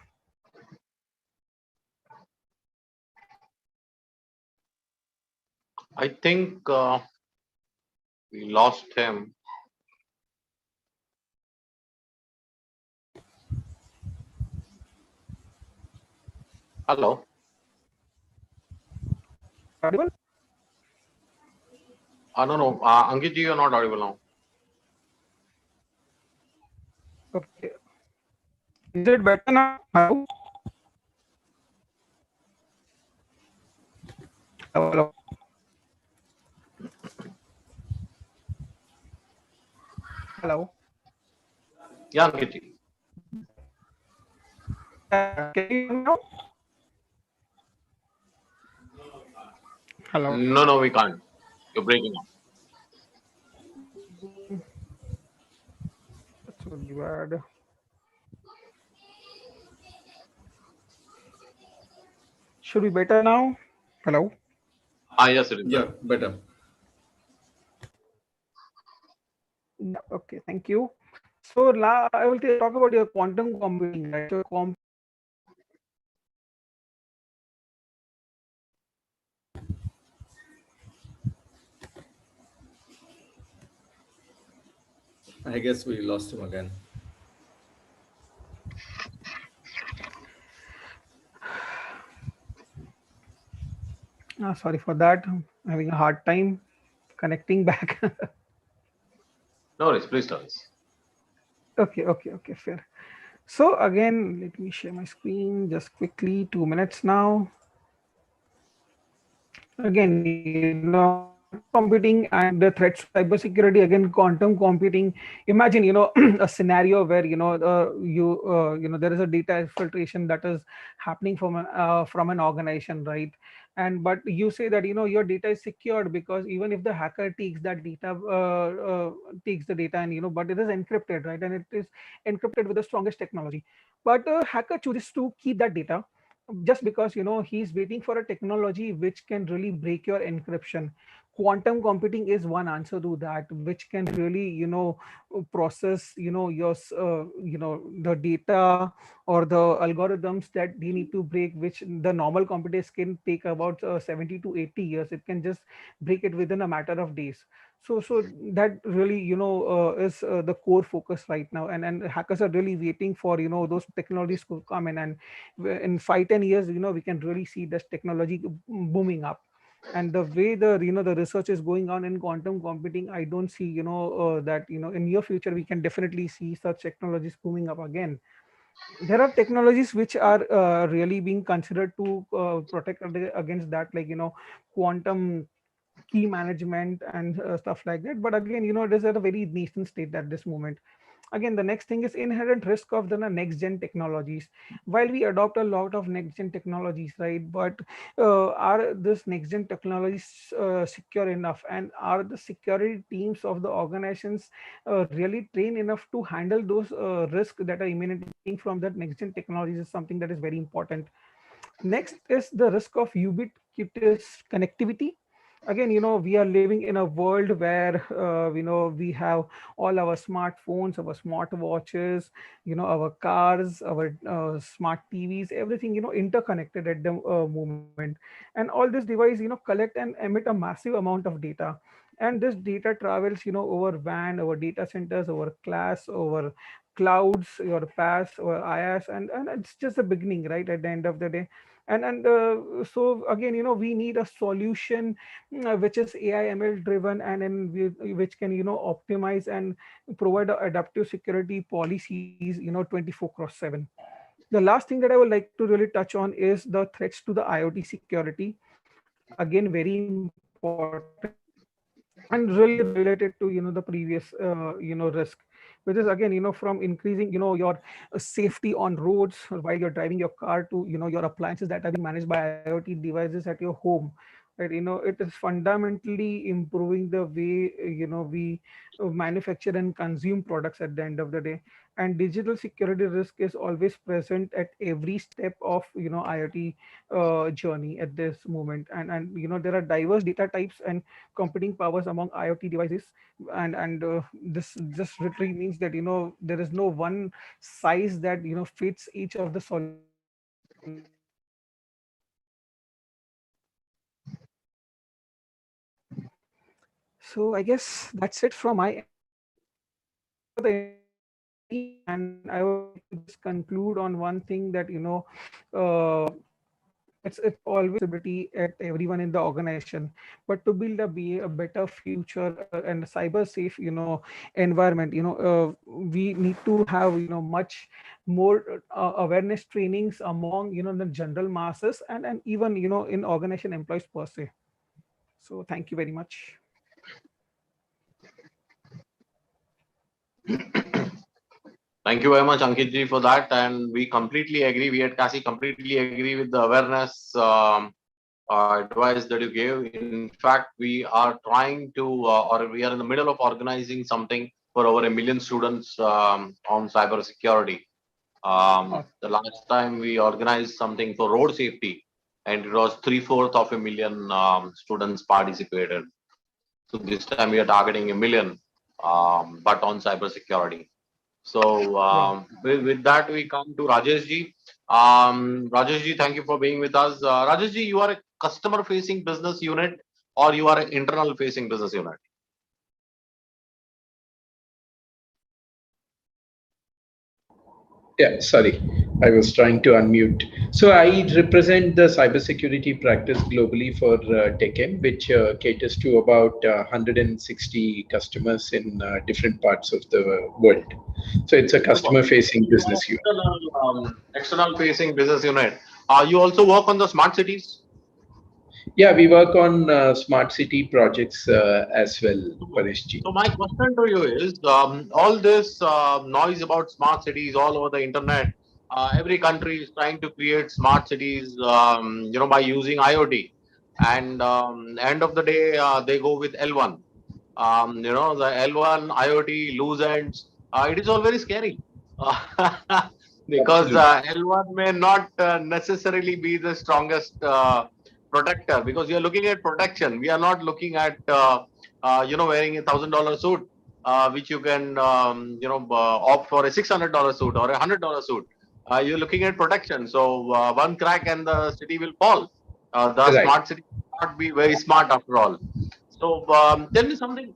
I think we lost him. Hello. am I audible? No, no. Ankit ji, you're not audible now. Okay. Is it better now? Hello? Hello, hello. Hello. Yeah, Ankit ji. Can you hear me now? Hello. No, no, we can't. You're breaking up. That's really bad. Should be better now? Hello? Yes, it is. Yeah, better. Yeah, okay, thank you. So I will talk about your quantum computing, right? So I guess we lost him again. sorry for that. I'm having a hard time connecting back. No worries, please tell us. Okay, fair. So again, let me share my screen just quickly, 2 minutes now. Again, quantum computing and the threats to cybersecurity. Again, quantum computing. Imagine, a scenario where there is a data filtration that is happening from an organization, right? And but you say that your data is secured because even if the hacker takes that data, takes the data, and but it is encrypted, right? And it is encrypted with the strongest technology. But a hacker chooses to keep that data just because he's waiting for a technology which can really break your encryption. Quantum computing is one answer to that, which can really process the data or the algorithms that they need to break, which the normal computers can take about 70 to 80 years. It can just break it within a matter of days. So that really is the core focus right now, and hackers are really waiting for those technologies to come in, and in 5-10 years we can really see this technology booming up. And the way the research is going on in quantum computing, I don't see that in near future we can definitely see such technologies booming up again. There are technologies which are really being considered to protect against that, like quantum key management and stuff like that. But again, it is at a very nascent state at this moment. Again, the next thing is inherent risk of the next gen technologies. While we adopt a lot of next gen technologies, right, but are this next gen technologies secure enough, and are the security teams of the organizations really trained enough to handle those risks that are emanating from that next gen technologies, is something that is very important. Next is the risk of ubiquitous connectivity. Again, we are living in a world where we have all our smartphones, our smart watches, our cars, our smart TVs, everything interconnected at the moment. And all this device collect and emit a massive amount of data. And this data travels over WAN, over data centers, over class, over clouds, your PaaS or IaaS, and it's just the beginning, right, at the end of the day. And so again, we need a solution which is AI ML driven, and which can optimize and provide adaptive security policies 24/7. The last thing that I would like to really touch on is the threats to the IoT security. Again, very important, and really related to the previous risk, which is again from increasing your safety on roads while you're driving your car, to your appliances that are being managed by IoT devices at your home, right? It is fundamentally improving the way we manufacture and consume products at the end of the day. And digital security risk is always present at every step of IoT journey at this moment. And there are diverse data types and computing powers among IoT devices. And this just literally means that there is no one size that fits each of the solutions that we need to implement at this moment. So I guess that's it from my end. Thank you for the invitation, Ravi. And I would like to just conclude on one thing that uh, it's always responsibility at everyone in the organization, but to build a better future and a cyber safe environment, we need to have much more awareness trainings among the general masses, and even in organization employees per se. So thank you very much. Thank you very much, Ankit ji, for that. And we completely agree. We at CASI completely agree with the awareness advice that you gave. In fact, we are trying to, or we are in the middle of organizing something for over 1 million students on cyber security. The last time we organized something for road safety, and it was 3/4 of 1 million students participated. So this time we are targeting 1 million, but on cyber security. So Wow. with that, we come to Rajesh ji. Rajesh ji, thank you for being with us. Rajesh ji, you are a customer-facing business unit, or you are an internal-facing business unit? Yeah, sorry, I was trying to unmute. So I represent the cybersecurity practice globally for TechM, which caters to about 160 customers in different parts of the world. So it's a So customer-facing you are business unit. external-facing business unit. You also work on the smart cities. Yeah, we work on smart city projects as well, Pareshji. So my question to you is, all this noise about smart cities all over the internet, every country is trying to create smart cities, by using IoT. and end of the day, they go with L1. The L1 IoT loose ends. It is all very scary. Because Absolutely. L1 may not necessarily be the strongest protector, because we are looking at protection. We are not looking at wearing $1,000 suit, which you can opt for a $600 suit or $100 suit. You're looking at protection. So one crack and the city will fall. The Right. smart city will not be very smart after all. So tell me something.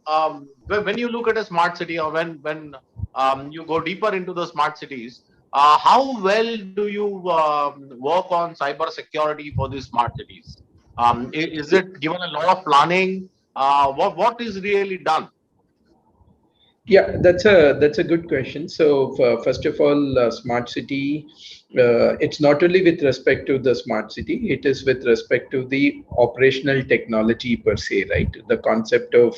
When you look at a smart city, or when you go deeper into the smart cities, how well do you work on cyber security for these smart cities? Is it given a lot of planning? What is really done? Yeah, that's a good question. So first of all, smart city, it's not only with respect to the smart city, it is with respect to the operational technology per se, right? The concept of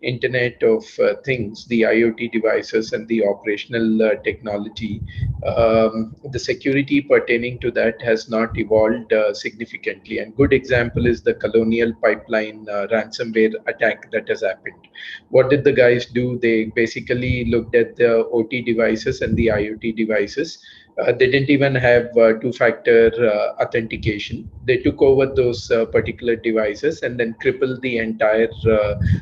Internet of Things, the IoT devices, and the operational technology. The security pertaining to that has not evolved significantly. And good example is the Colonial Pipeline ransomware attack that has happened. What did the guys do? They basically looked at the OT devices and the IoT devices. They didn't even have two-factor authentication. They took over those particular devices and then crippled the entire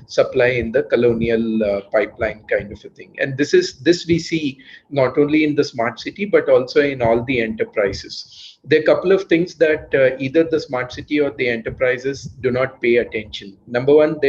supply in the Colonial pipeline kind of a thing. And this we see not only in the smart city but also in all the enterprises. There are a couple of things that either the smart city or the enterprises do not pay attention. Number one,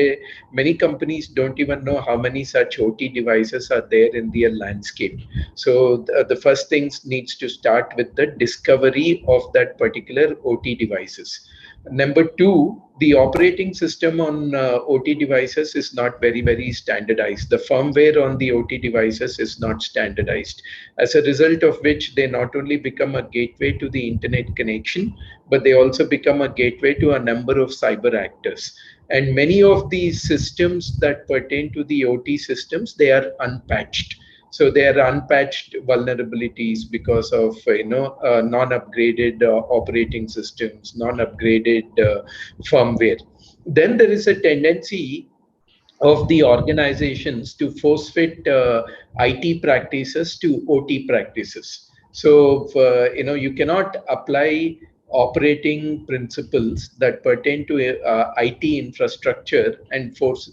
many companies don't even know how many such OT devices are there in their landscape. So the first things needs to start with the discovery of that particular OT devices. Number two, the operating system on OT devices is not very standardized. The firmware on the OT devices is not standardized. As a result of which, they not only become a gateway to the internet connection, but they also become a gateway to a number of cyber actors. And many of these systems that pertain to the OT systems, they are unpatched. So they are unpatched vulnerabilities because of non-upgraded operating systems, non-upgraded firmware. Then there is a tendency of the organizations to force fit IT practices to OT practices. So, you cannot apply operating principles that pertain to IT infrastructure and force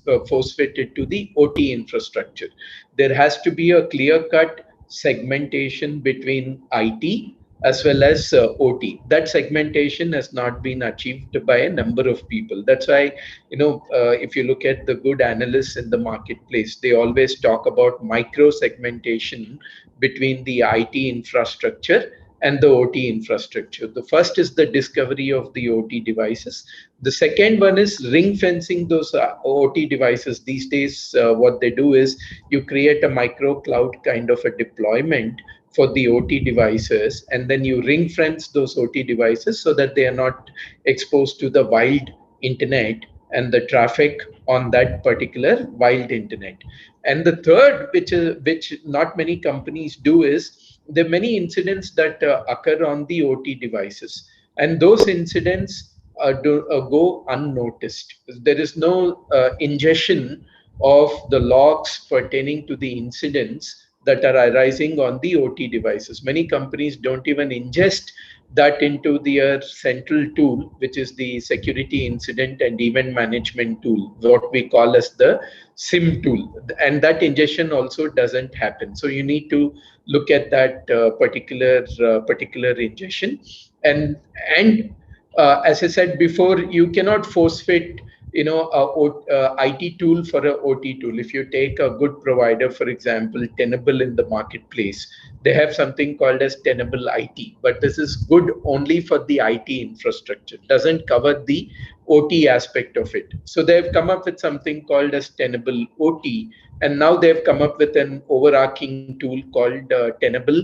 fit it to the OT infrastructure. There has to be a clear-cut segmentation between IT as well as OT. That segmentation has not been achieved by a number of people. That's why, if you look at the good analysts in the marketplace, they always talk about micro segmentation between the IT infrastructure and the OT infrastructure. The first is the discovery of the OT devices. The second one is ring fencing those OT devices. These days, what they do is you create a micro cloud kind of a deployment for the OT devices, and then you ring fence those OT devices so that they are not exposed to the wild internet and the traffic on that particular wild internet. And the third, which not many companies do, is there are many incidents that occur on the OT devices, and those incidents go unnoticed. There is no ingestion of the logs pertaining to the incidents that are arising on the OT devices. Many companies don't even ingest that into their central tool, which is the security incident and event management tool, what we call as the SIM tool. And that ingestion also doesn't happen. So you need to look at that particular ingestion. And and as I said before, you cannot force fit IT tool for a OT tool. If you take a good provider, for example, Tenable in the marketplace, they have something called as Tenable IT, but this is good only for the IT infrastructure, doesn't cover the OT aspect of it. So they've come up with something called as Tenable OT, and now they've come up with an overarching tool called Tenable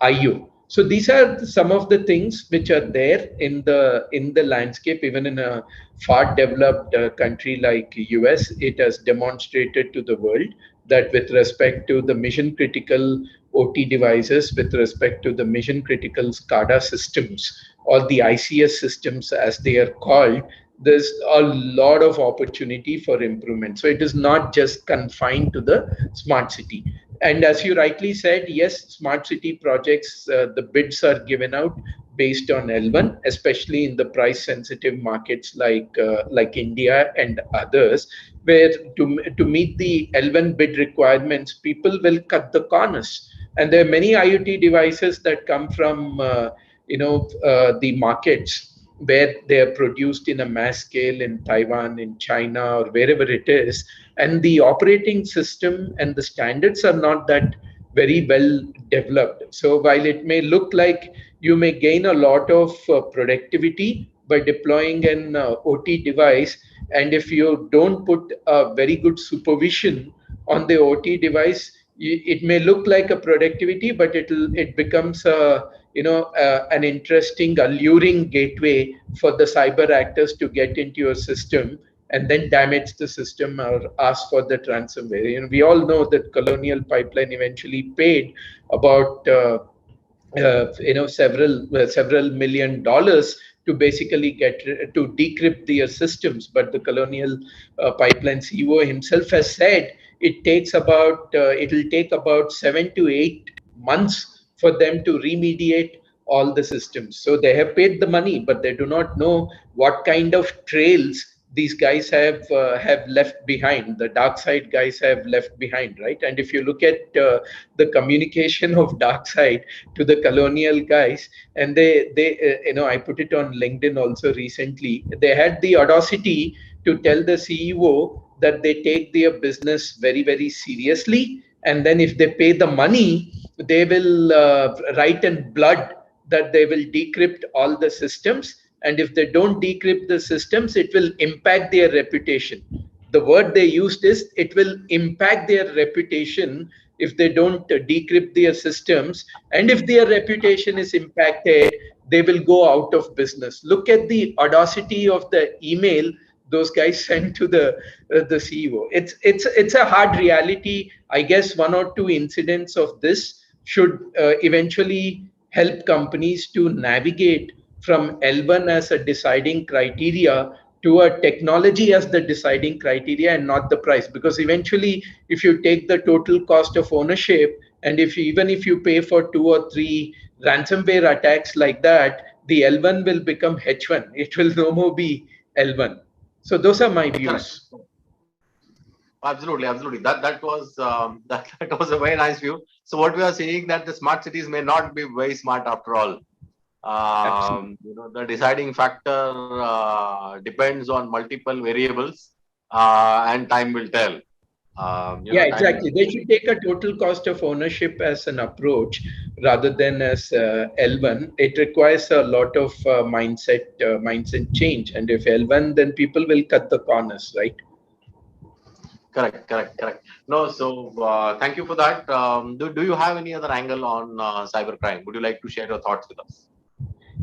IO. So these are some of the things which are there in the landscape. Even in a far developed country like US, it has demonstrated to the world that with respect to the mission critical OT devices, with respect to the mission critical SCADA systems or the ICS systems as they are called, there's a lot of opportunity for improvement. So it is not just confined to the smart city. And as you rightly said, yes, smart city projects, the bids are given out based on L1, especially in the price sensitive markets like India and others, where to meet the L1 bid requirements, people will cut the corners. And there are many IoT devices that come from the markets where they are produced in a mass scale in Taiwan, in China, or wherever it is, and the operating system and the standards are not that very well developed. So while it may look like you may gain a lot of productivity by deploying an OT device, and if you don't put a very good supervision on the OT device, it may look like a productivity, but it becomes an interesting, alluring gateway for the cyber actors to get into your system and then damage the system or ask for the ransomware. We all know that Colonial Pipeline eventually paid about several $1 million to basically get to decrypt their systems. But the Colonial Pipeline CEO himself has said it will take about 7 to 8 months for them to remediate all the systems. So they have paid the money, but they do not know what kind of trails these guys have left behind. The dark side guys have left behind, right? And if you look at the communication of dark side to the Colonial guys, and I put it on LinkedIn also recently, they had the audacity to tell the CEO that they take their business very, very seriously, and then if they pay the money, they will write in blood that they will decrypt all the systems, and if they don't decrypt the systems, it will impact their reputation. The word they used is it will impact their reputation if they don't decrypt their systems, and if their reputation is impacted, they will go out of business. Look at the audacity of the email those guys sent to the CEO. It's a hard reality. I guess one or two incidents of this should eventually help companies to navigate from L1 as a deciding criteria to a technology as the deciding criteria and not the price. Because eventually, if you take the total cost of ownership, and even if you pay for 2 or 3 ransomware attacks like that, the L1 will become H1. It will no more be L1. So those are my Correct. views. Absolutely, absolutely. That was that was a very nice view. So what we are saying that the smart cities may not be very smart after all. Absolutely. The deciding factor depends on multiple variables, and time will tell. Yeah, Time will exactly. They should take a total cost of ownership as an approach rather than as L1. It requires a lot of mindset change. And if L1, then people will cut the corners, right? correct. No, so thank you for that. Do you have any other angle on cybercrime? Would you like to share your thoughts with us?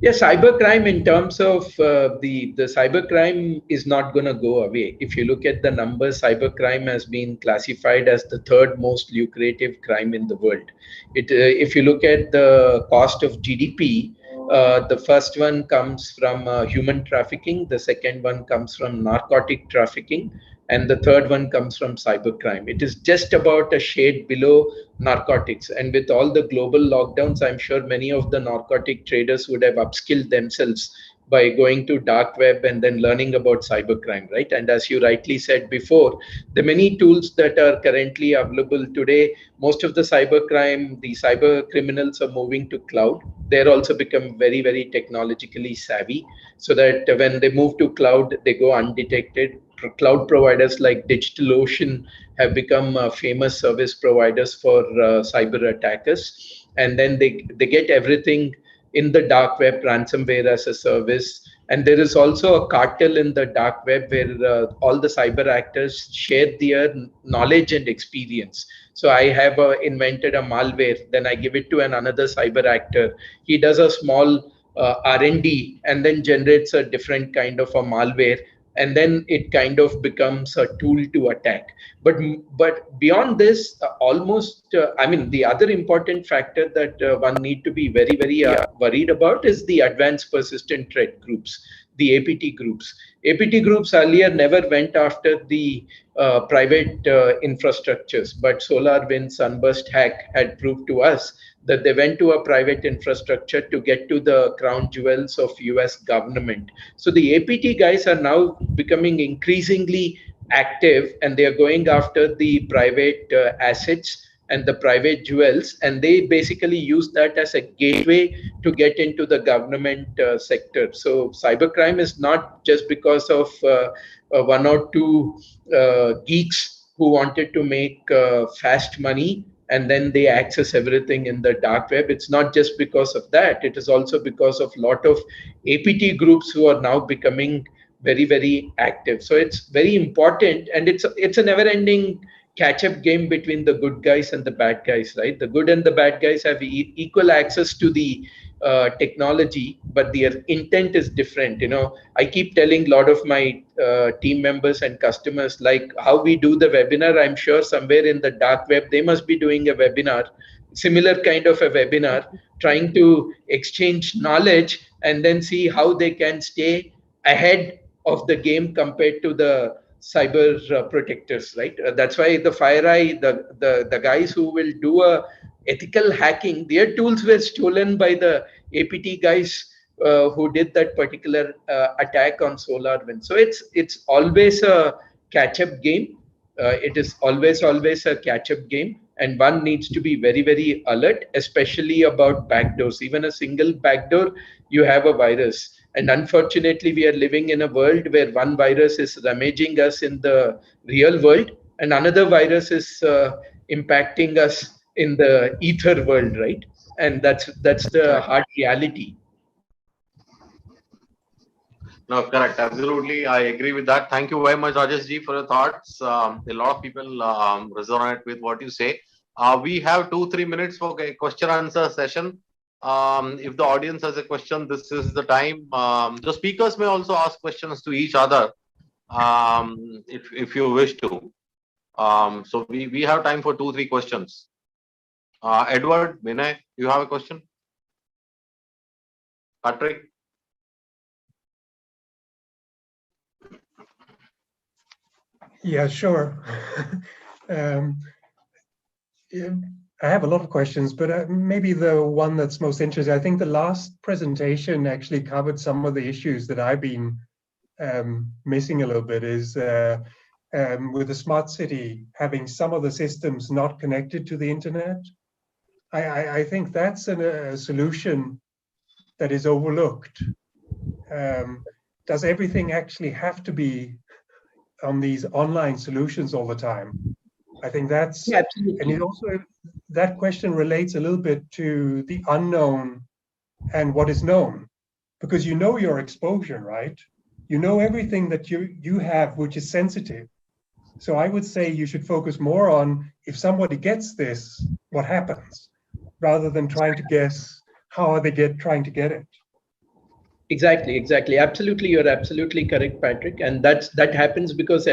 Yeah, cybercrime in terms of the cybercrime is not going to go away. If you look at the numbers, cybercrime has been classified as the third most lucrative crime in the world. If you look at the cost of GDP, the first one comes from human trafficking, the second one comes from narcotic trafficking, and the third one comes from cybercrime. It is just about a shade below narcotics. And with all the global lockdowns, I'm sure many of the narcotic traders would have upskilled themselves by going to dark web and then learning about cybercrime, right? And as you rightly said before, the many tools that are currently available today, most of the cybercrime, the cyber criminals are moving to cloud. They're also become very, very technologically savvy, so that when they move to cloud, they go undetected. Cloud providers like DigitalOcean have become famous service providers for cyber attackers, and then they get everything in the dark web, ransomware as a service. And there is also a cartel in the dark web where all the cyber actors share their knowledge and experience. So I have invented a malware, then I give it to another cyber actor. He does a small R&D and then generates a different kind of a malware, and then it kind of becomes a tool to attack. But beyond this, almost I mean, the other important factor that one need to be very, very worried about is the advanced persistent threat groups. the APT groups. APT groups earlier never went after the private infrastructures, but SolarWinds Sunburst hack had proved to us that they went to a private infrastructure to get to the crown jewels of US government. So the APT guys are now becoming increasingly active, and they are going after the private assets and the private jewels, and they basically use that as a gateway to get into the government sector. So cybercrime is not just because of one or two geeks who wanted to make fast money and then they access everything in the dark web. It's not just because of that. It is also because of a lot of APT groups who are now becoming very active. So it's very important, and it's a never ending catch up game between the good guys and the bad guys, right? The good and the bad guys have equal access to the technology, but their intent is different. I keep telling a lot of my team members and customers, like how we do the webinar. I'm sure somewhere in the dark web they must be doing a webinar, similar kind of a webinar, trying to exchange knowledge and then see how they can stay ahead of the game compared to the cyber protectors, right? That's why the FireEye, the guys who will do a ethical hacking, their tools were stolen by the APT guys who did that particular attack on SolarWinds. So it's always a catch-up game. It is always a catch-up game, and one needs to be very alert, especially about backdoors. Even a single backdoor, you have a virus. And unfortunately, we are living in a world where one virus is damaging us in the real world, and another virus is impacting us in the ether world, right? And that's the Correct. hard reality. No, correct. Absolutely. I agree with that. Thank you very much, Rajesh ji, for your thoughts. A lot of people resonate with what you say. We have 2-3 minutes for a question answer session. If the audience has a question, this is the time. The speakers may also ask questions to each other if you wish to. So we have time for 2-3 questions. Edward, Vinay, you have a question? Patrick? Yeah, sure. um, yeah, I have a lot of questions, but maybe the one that's most interesting, I think the last presentation actually covered some of the issues that I've been missing a little bit, is with the smart city, having some of the systems not connected to the internet. I think that's a solution that is overlooked. Does everything actually have to be on these online solutions all the time? I think that's, Yeah, absolutely. and it also, that question relates a little bit to the unknown and what is known, because you know your exposure, right? You know everything that you have which is sensitive. So I would say you should focus more on, if somebody gets this, what happens, rather than trying to guess how are they trying to get it. Exactly. Absolutely, you're absolutely correct, Patrick. And that happens because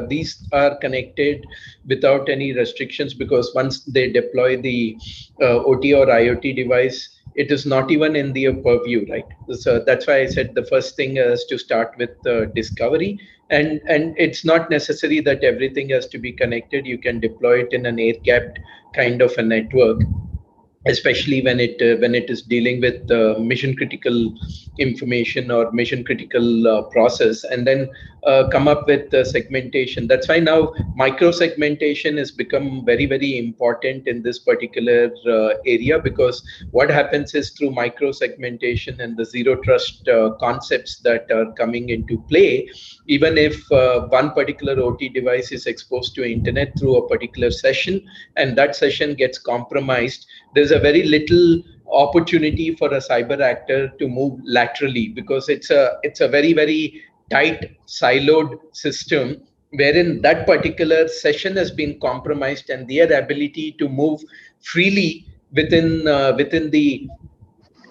these are connected without any restrictions. Because once they deploy the OT or IoT device, it is not even in their purview, right? So that's why I said the first thing is to start with discovery. And it's not necessary that everything has to be connected. You can deploy it in an air-gapped kind of a network, especially when it is dealing with mission critical information or mission critical process, and then come up with segmentation. That's why now micro segmentation has become very important in this particular area, because what happens is, through micro segmentation and the zero trust concepts that are coming into play, even if one particular OT device is exposed to internet through a particular session and that session gets compromised, there's a very little opportunity for a cyber actor to move laterally, because it's a very tight siloed system wherein that particular session has been compromised, and their ability to move freely within the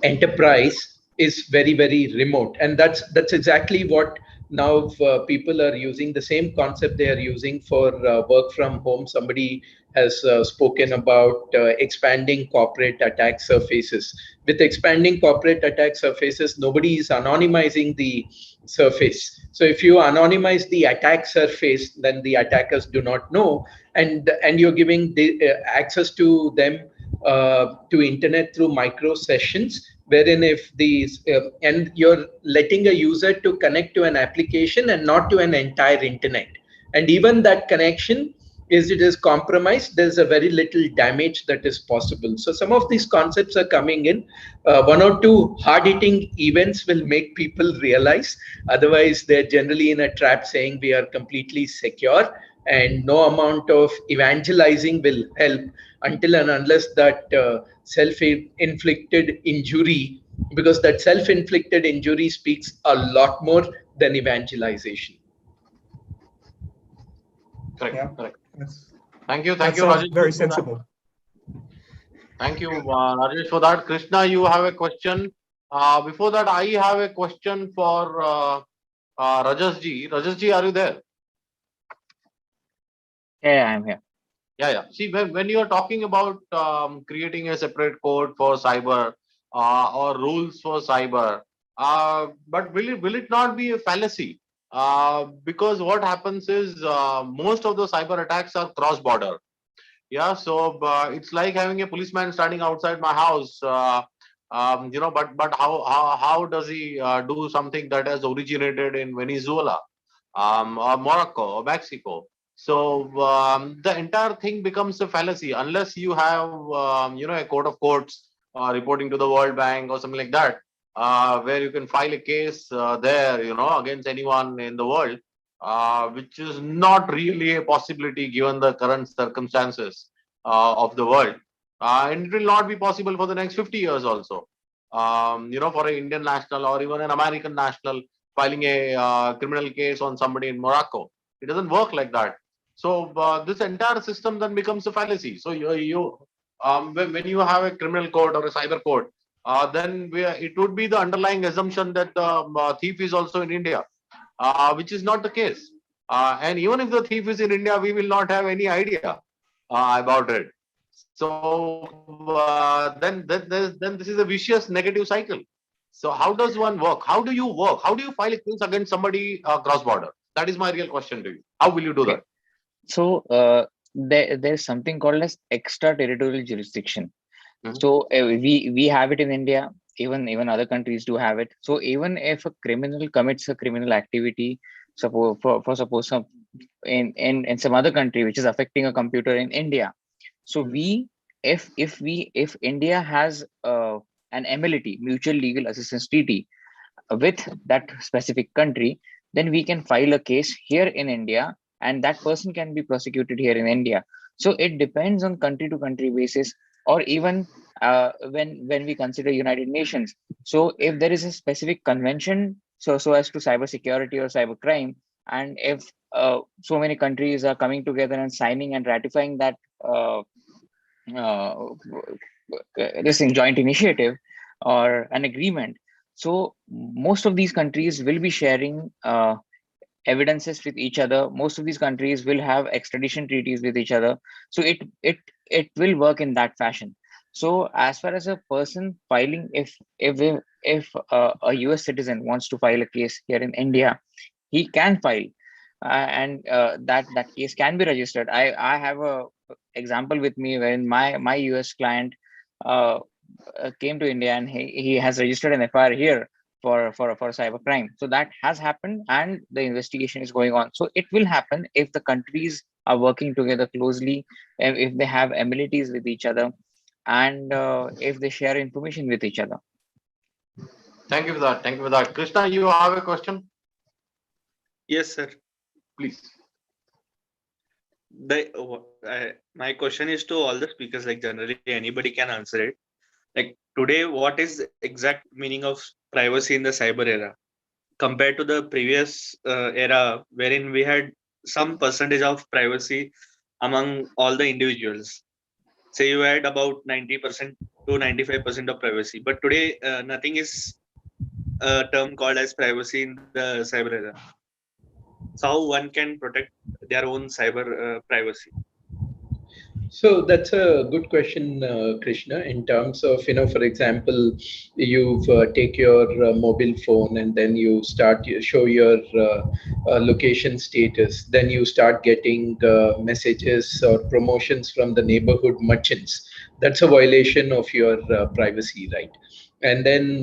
enterprise is very remote. And that's exactly what now people are using, the same concept they are using for work from home. Somebody has spoken about expanding corporate attack surfaces. With expanding corporate attack surfaces, nobody is anonymizing the surface. So if you anonymize the attack surface, then the attackers do not know, and you're giving the, access to them to internet through micro sessions, wherein if these and you're letting a user to connect to an application and not to an entire internet, and even that connection is it is compromised, there's a very little damage that is possible. So some of these concepts are coming in. One or two hard hitting events will make people realize, otherwise they're generally in a trap saying we are completely secure, and no amount of evangelizing will help until and unless that self-inflicted injury, because that self-inflicted injury speaks a lot more than evangelization. Correct. Yeah. Correct. That's, Thank you. that Thank you, sounds Rajesh. very for that. sensible. Thank you, Rajesh, for that. Krishna, you have a question. Before that, I have a question for Rajesh ji. Rajesh ji, are you there? Yeah, I'm here. Yeah. See, when you are talking about creating a separate code for cyber or rules for cyber, but will it not be a fallacy? Because what happens is most of the cyber attacks are cross-border. Yeah, so it's like having a policeman standing outside my house. But how does he do something that has originated in Venezuela, or Morocco, or Mexico? So the entire thing becomes a fallacy unless you have a court of courts reporting to the World Bank or something like that, where you can file a case there, against anyone in the world, which is not really a possibility given the current circumstances of the world. And it will not be possible for the next 50 years also. For an Indian national or even an American national filing a criminal case on somebody in Morocco. It doesn't work like that. So this entire system then becomes a fallacy. So when you have a criminal code or a cyber code, then it would be the underlying assumption that the thief is also in India, which is not the case. And even if the thief is in India, we will not have any idea about it. So then this is a vicious negative cycle. So how does one work? How do you work? How do you file a case against somebody cross border? That is my real question to you. How will you do that? So there's something called as extraterritorial jurisdiction. Mhm. So we have it in India. Even other countries do have it. So even if a criminal commits a criminal activity, suppose some in some other country which is affecting a computer in India, so if India has an MLT, mutual legal assistance treaty, with that specific country, then we can file a case here in India, and that person can be prosecuted here in India. So it depends on country to country basis, or even when we consider United Nations. So if there is a specific convention, so as to cyber security or cyber crime, and if so many countries are coming together and signing and ratifying that uh, this joint initiative or an agreement, so most of these countries will be sharing evidences with each other. Most of these countries will have extradition treaties with each other. So it will work in that fashion. So as far as a person filing, if a US citizen wants to file a case here in India, he can file, and that case can be registered. I have a example with me when my US client uh, came to India, and he has registered an FIR here for cyber crime. So that has happened, and the investigation is going on. So it will happen if the countries are working together closely, if they have amenities with each other, and if they share information with each other. Thank you for that. Thank you for that. Krishna, you have a question? Yes, sir. Please. My question is to all the speakers, like generally anybody can answer it. Like today, what is exact meaning of privacy in the cyber era compared to the previous era, wherein we had some percentage of privacy among all the individuals? Say you had about 90% to 95% of privacy, but today nothing is a term called as privacy in the cyber era. So how one can protect their own cyber privacy? So that's a good question, Krishna. In terms of, for example, you take your mobile phone and then you start show your location status. Then you start getting messages or promotions from the neighborhood merchants. That's a violation of your privacy, right? And then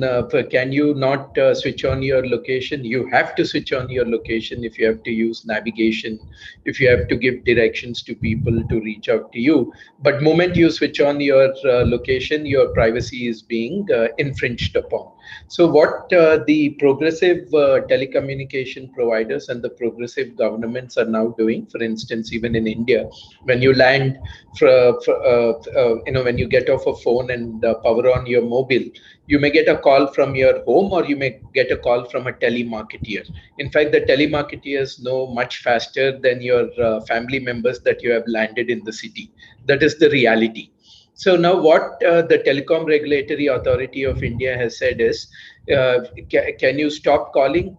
can you not switch on your location? You have to switch on your location if you have to use navigation, if you have to give directions to people to reach out to you. But moment you switch on your location, your privacy is being infringed upon. So what the progressive telecommunication providers and the progressive governments are now doing, for instance, even in India, when you land when you get off a phone and power on your mobile, you may get a call from your home or you may get a call from a telemarketer. In fact, the telemarketers know much faster than your family members that you have landed in the city. That is the reality. So now what the Telecom Regulatory Authority of India has said is, can you stop calling?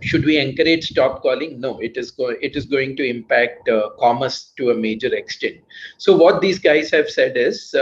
Should we encourage stop calling? No, it is going to impact commerce to a major extent. So what these guys have said is,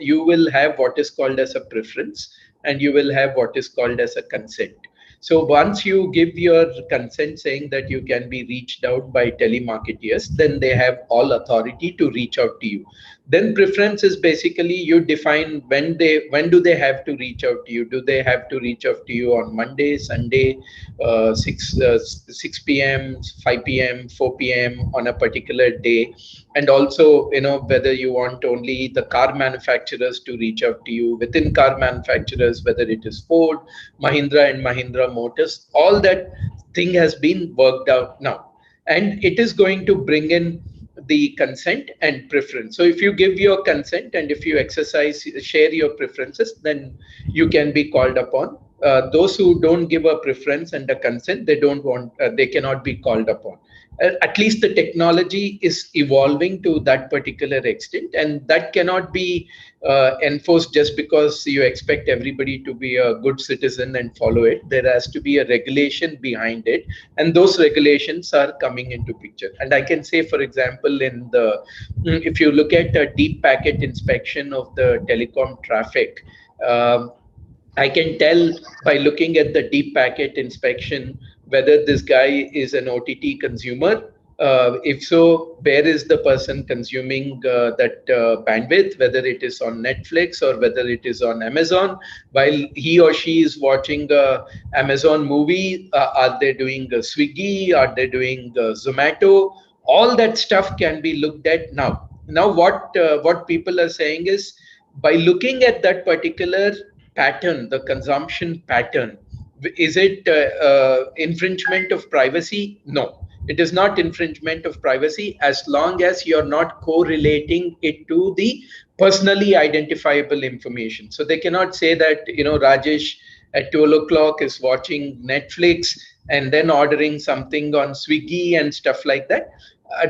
you will have what is called as a preference, and you will have what is called as a consent. So once you give your consent saying that you can be reached out by telemarketers, then they have all authority to reach out to you. Then preference is basically you define when do they have to reach out to you. Do they have to reach out to you on Monday, Sunday, 6 p.m., 5 p.m., 4 p.m. on a particular day? And also, whether you want only the car manufacturers to reach out to you, within car manufacturers, whether it is Ford, Mahindra and Mahindra Motors, all that thing has been worked out now. And it is going to bring in the consent and preference. So if you give your consent and if you share your preferences, then you can be called upon. Those who don't give a preference and a consent, they cannot be called upon. At least the technology is evolving to that particular extent, and that cannot be enforced just because you expect everybody to be a good citizen and follow it. There has to be a regulation behind it, and those regulations are coming into picture. And I can say, for example, if you look at a deep packet inspection of the telecom traffic, um, I can tell by looking at the deep packet inspection whether this guy is an OTT consumer. If so, where is the person consuming that bandwidth, whether it is on Netflix or whether it is on Amazon? While he or she is watching Amazon movie, are they doing Swiggy? Are they doing Zomato? All that stuff can be looked at now. Now, what people are saying is, by looking at that particular pattern, the consumption pattern, is it infringement of privacy? No, it is not infringement of privacy as long as you're not correlating it to the personally identifiable information. So they cannot say that, Rajesh at 12 o'clock is watching Netflix and then ordering something on Swiggy and stuff like that.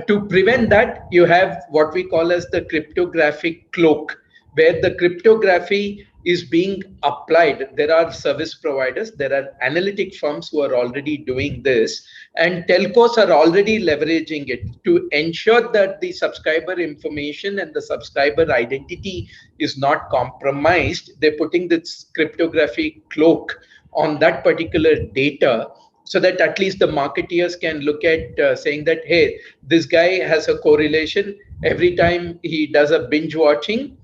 To prevent that, you have what we call as the cryptographic cloak, where the cryptography is being applied. There are service providers, there are analytic firms who are already doing this, and telcos are already leveraging it to ensure that the subscriber information and the subscriber identity is not compromised. They're putting this cryptography cloak on that particular data, so that at least the marketeers can look at saying that, hey, this guy has a correlation. Every time he does a binge watching,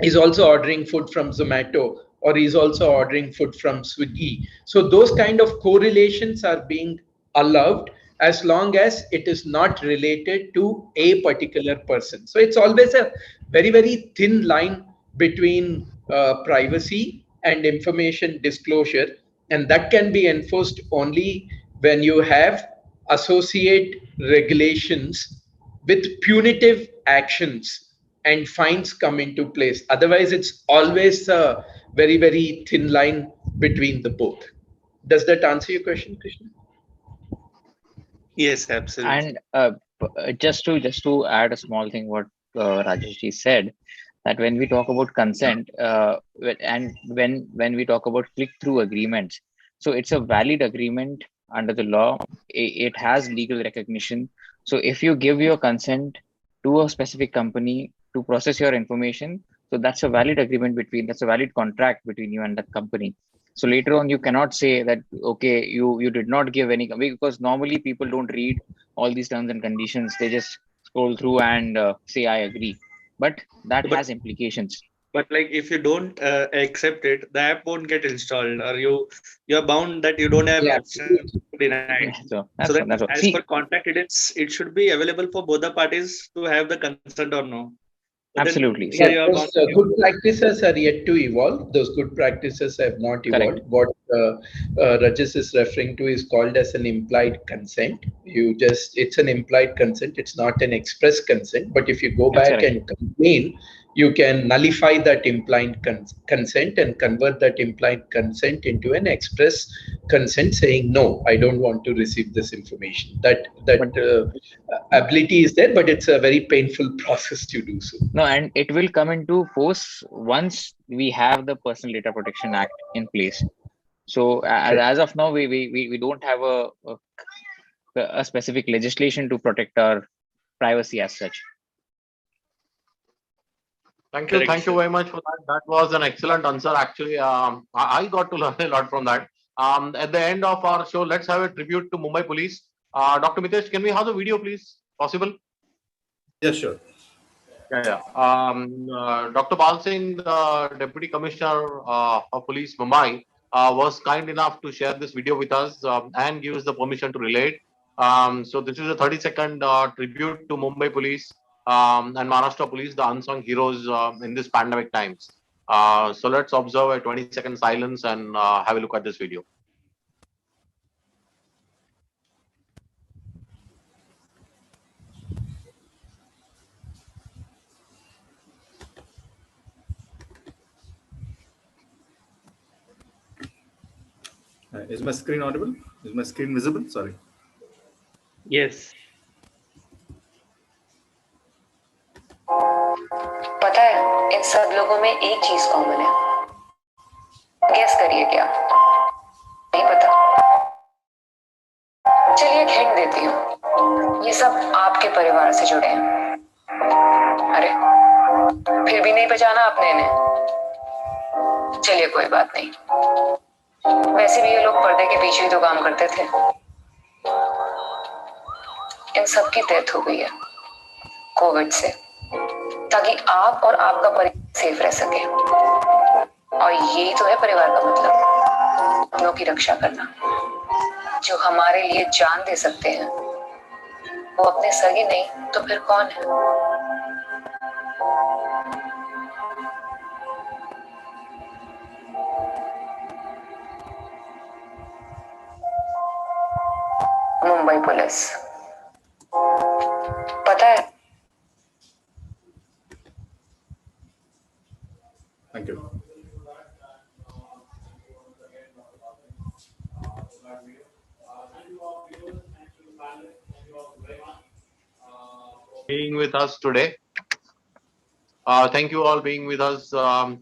he's also ordering food from Zomato, or he's also ordering food from Swiggy. So those kind of correlations are being allowed as long as it is not related to a particular person. So it's always a very, very thin line between privacy and information disclosure. And that can be enforced only when you have associate regulations with punitive actions and fines come into place. Otherwise, it's always a very, very thin line between the both. Does that answer your question, Krishna? Yes, absolutely. And just to add a small thing, what Rajesh said, that when we talk about consent, and when we talk about click-through agreements, so it's a valid agreement under the law. It has legal recognition. So if you give your consent to a specific company to process your information. So that's a valid agreement that's a valid contract between you and that company. So later on, you cannot say that, okay, you did not give any, because normally people don't read all these terms and conditions. They just scroll through and say, I agree. But that But has implications. like if you don't accept it, the app won't get installed, or you're bound that you don't have Yeah, option to deny it. Yeah, so So that that's what. as per See, contract, it should be available for both the parties to have the consent or no. But then absolutely. here yeah, you See, are bound those to give. good practices are yet to evolve. Those good practices have not correct. evolved. What Rajas is referring to is called as an implied consent. It's an implied consent. It's not an express consent. But if you go That's back correct. and complain, you can nullify that implied consent and convert that implied consent into an express consent, saying no, I don't want to receive this information. That But ability is there, but it's a very painful process to do so. no, and it will come into force once we have the Personal Data Protection Act in place. So as of now, we don't have a specific legislation to protect our privacy as such. Correct, Thank you sir. very much for that. That was an excellent answer. Actually, I got to learn a lot from that. At the end of our show, let's have a tribute to Mumbai Police. Dr. Mitesh, can we have the video, please? Possible? Yeah, sure. Yeah. Dr. Bal Singh, the Deputy Commissioner of Police Mumbai, was kind enough to share this video with us and give us the permission to relay it. So this is a 30-second tribute to Mumbai Police and Maharashtra Police, the unsung heroes in this pandemic times. So let's observe a 20-second silence and have a look at this video. Is my screen audible? Is my screen visible? Sorry. Yes. पता है इन सब लोगों में एक चीज common है, guess करिए क्या? नहीं पता? चलिए एक हिंट देती हूँ, ये सब आपके परिवार से जुड़े हैं। अरे फिर भी नहीं पहचाना आपने इन्हें? चलिए कोई बात नहीं, वैसे भी ये लोग पर्दे के पीछे ही तो काम करते थे। इन सब की डेथ हो गई है कोविड से, ताकि आप और आपका परिवार सेफ रह सके। और यही तो है परिवार का मतलब, अपनों की रक्षा करना। जो हमारे लिए जान दे सकते हैं वो अपने सगे नहीं तो फिर कौन है? मुंबई पुलिस। पता है Thank you. Being with us today. Thank you all being with us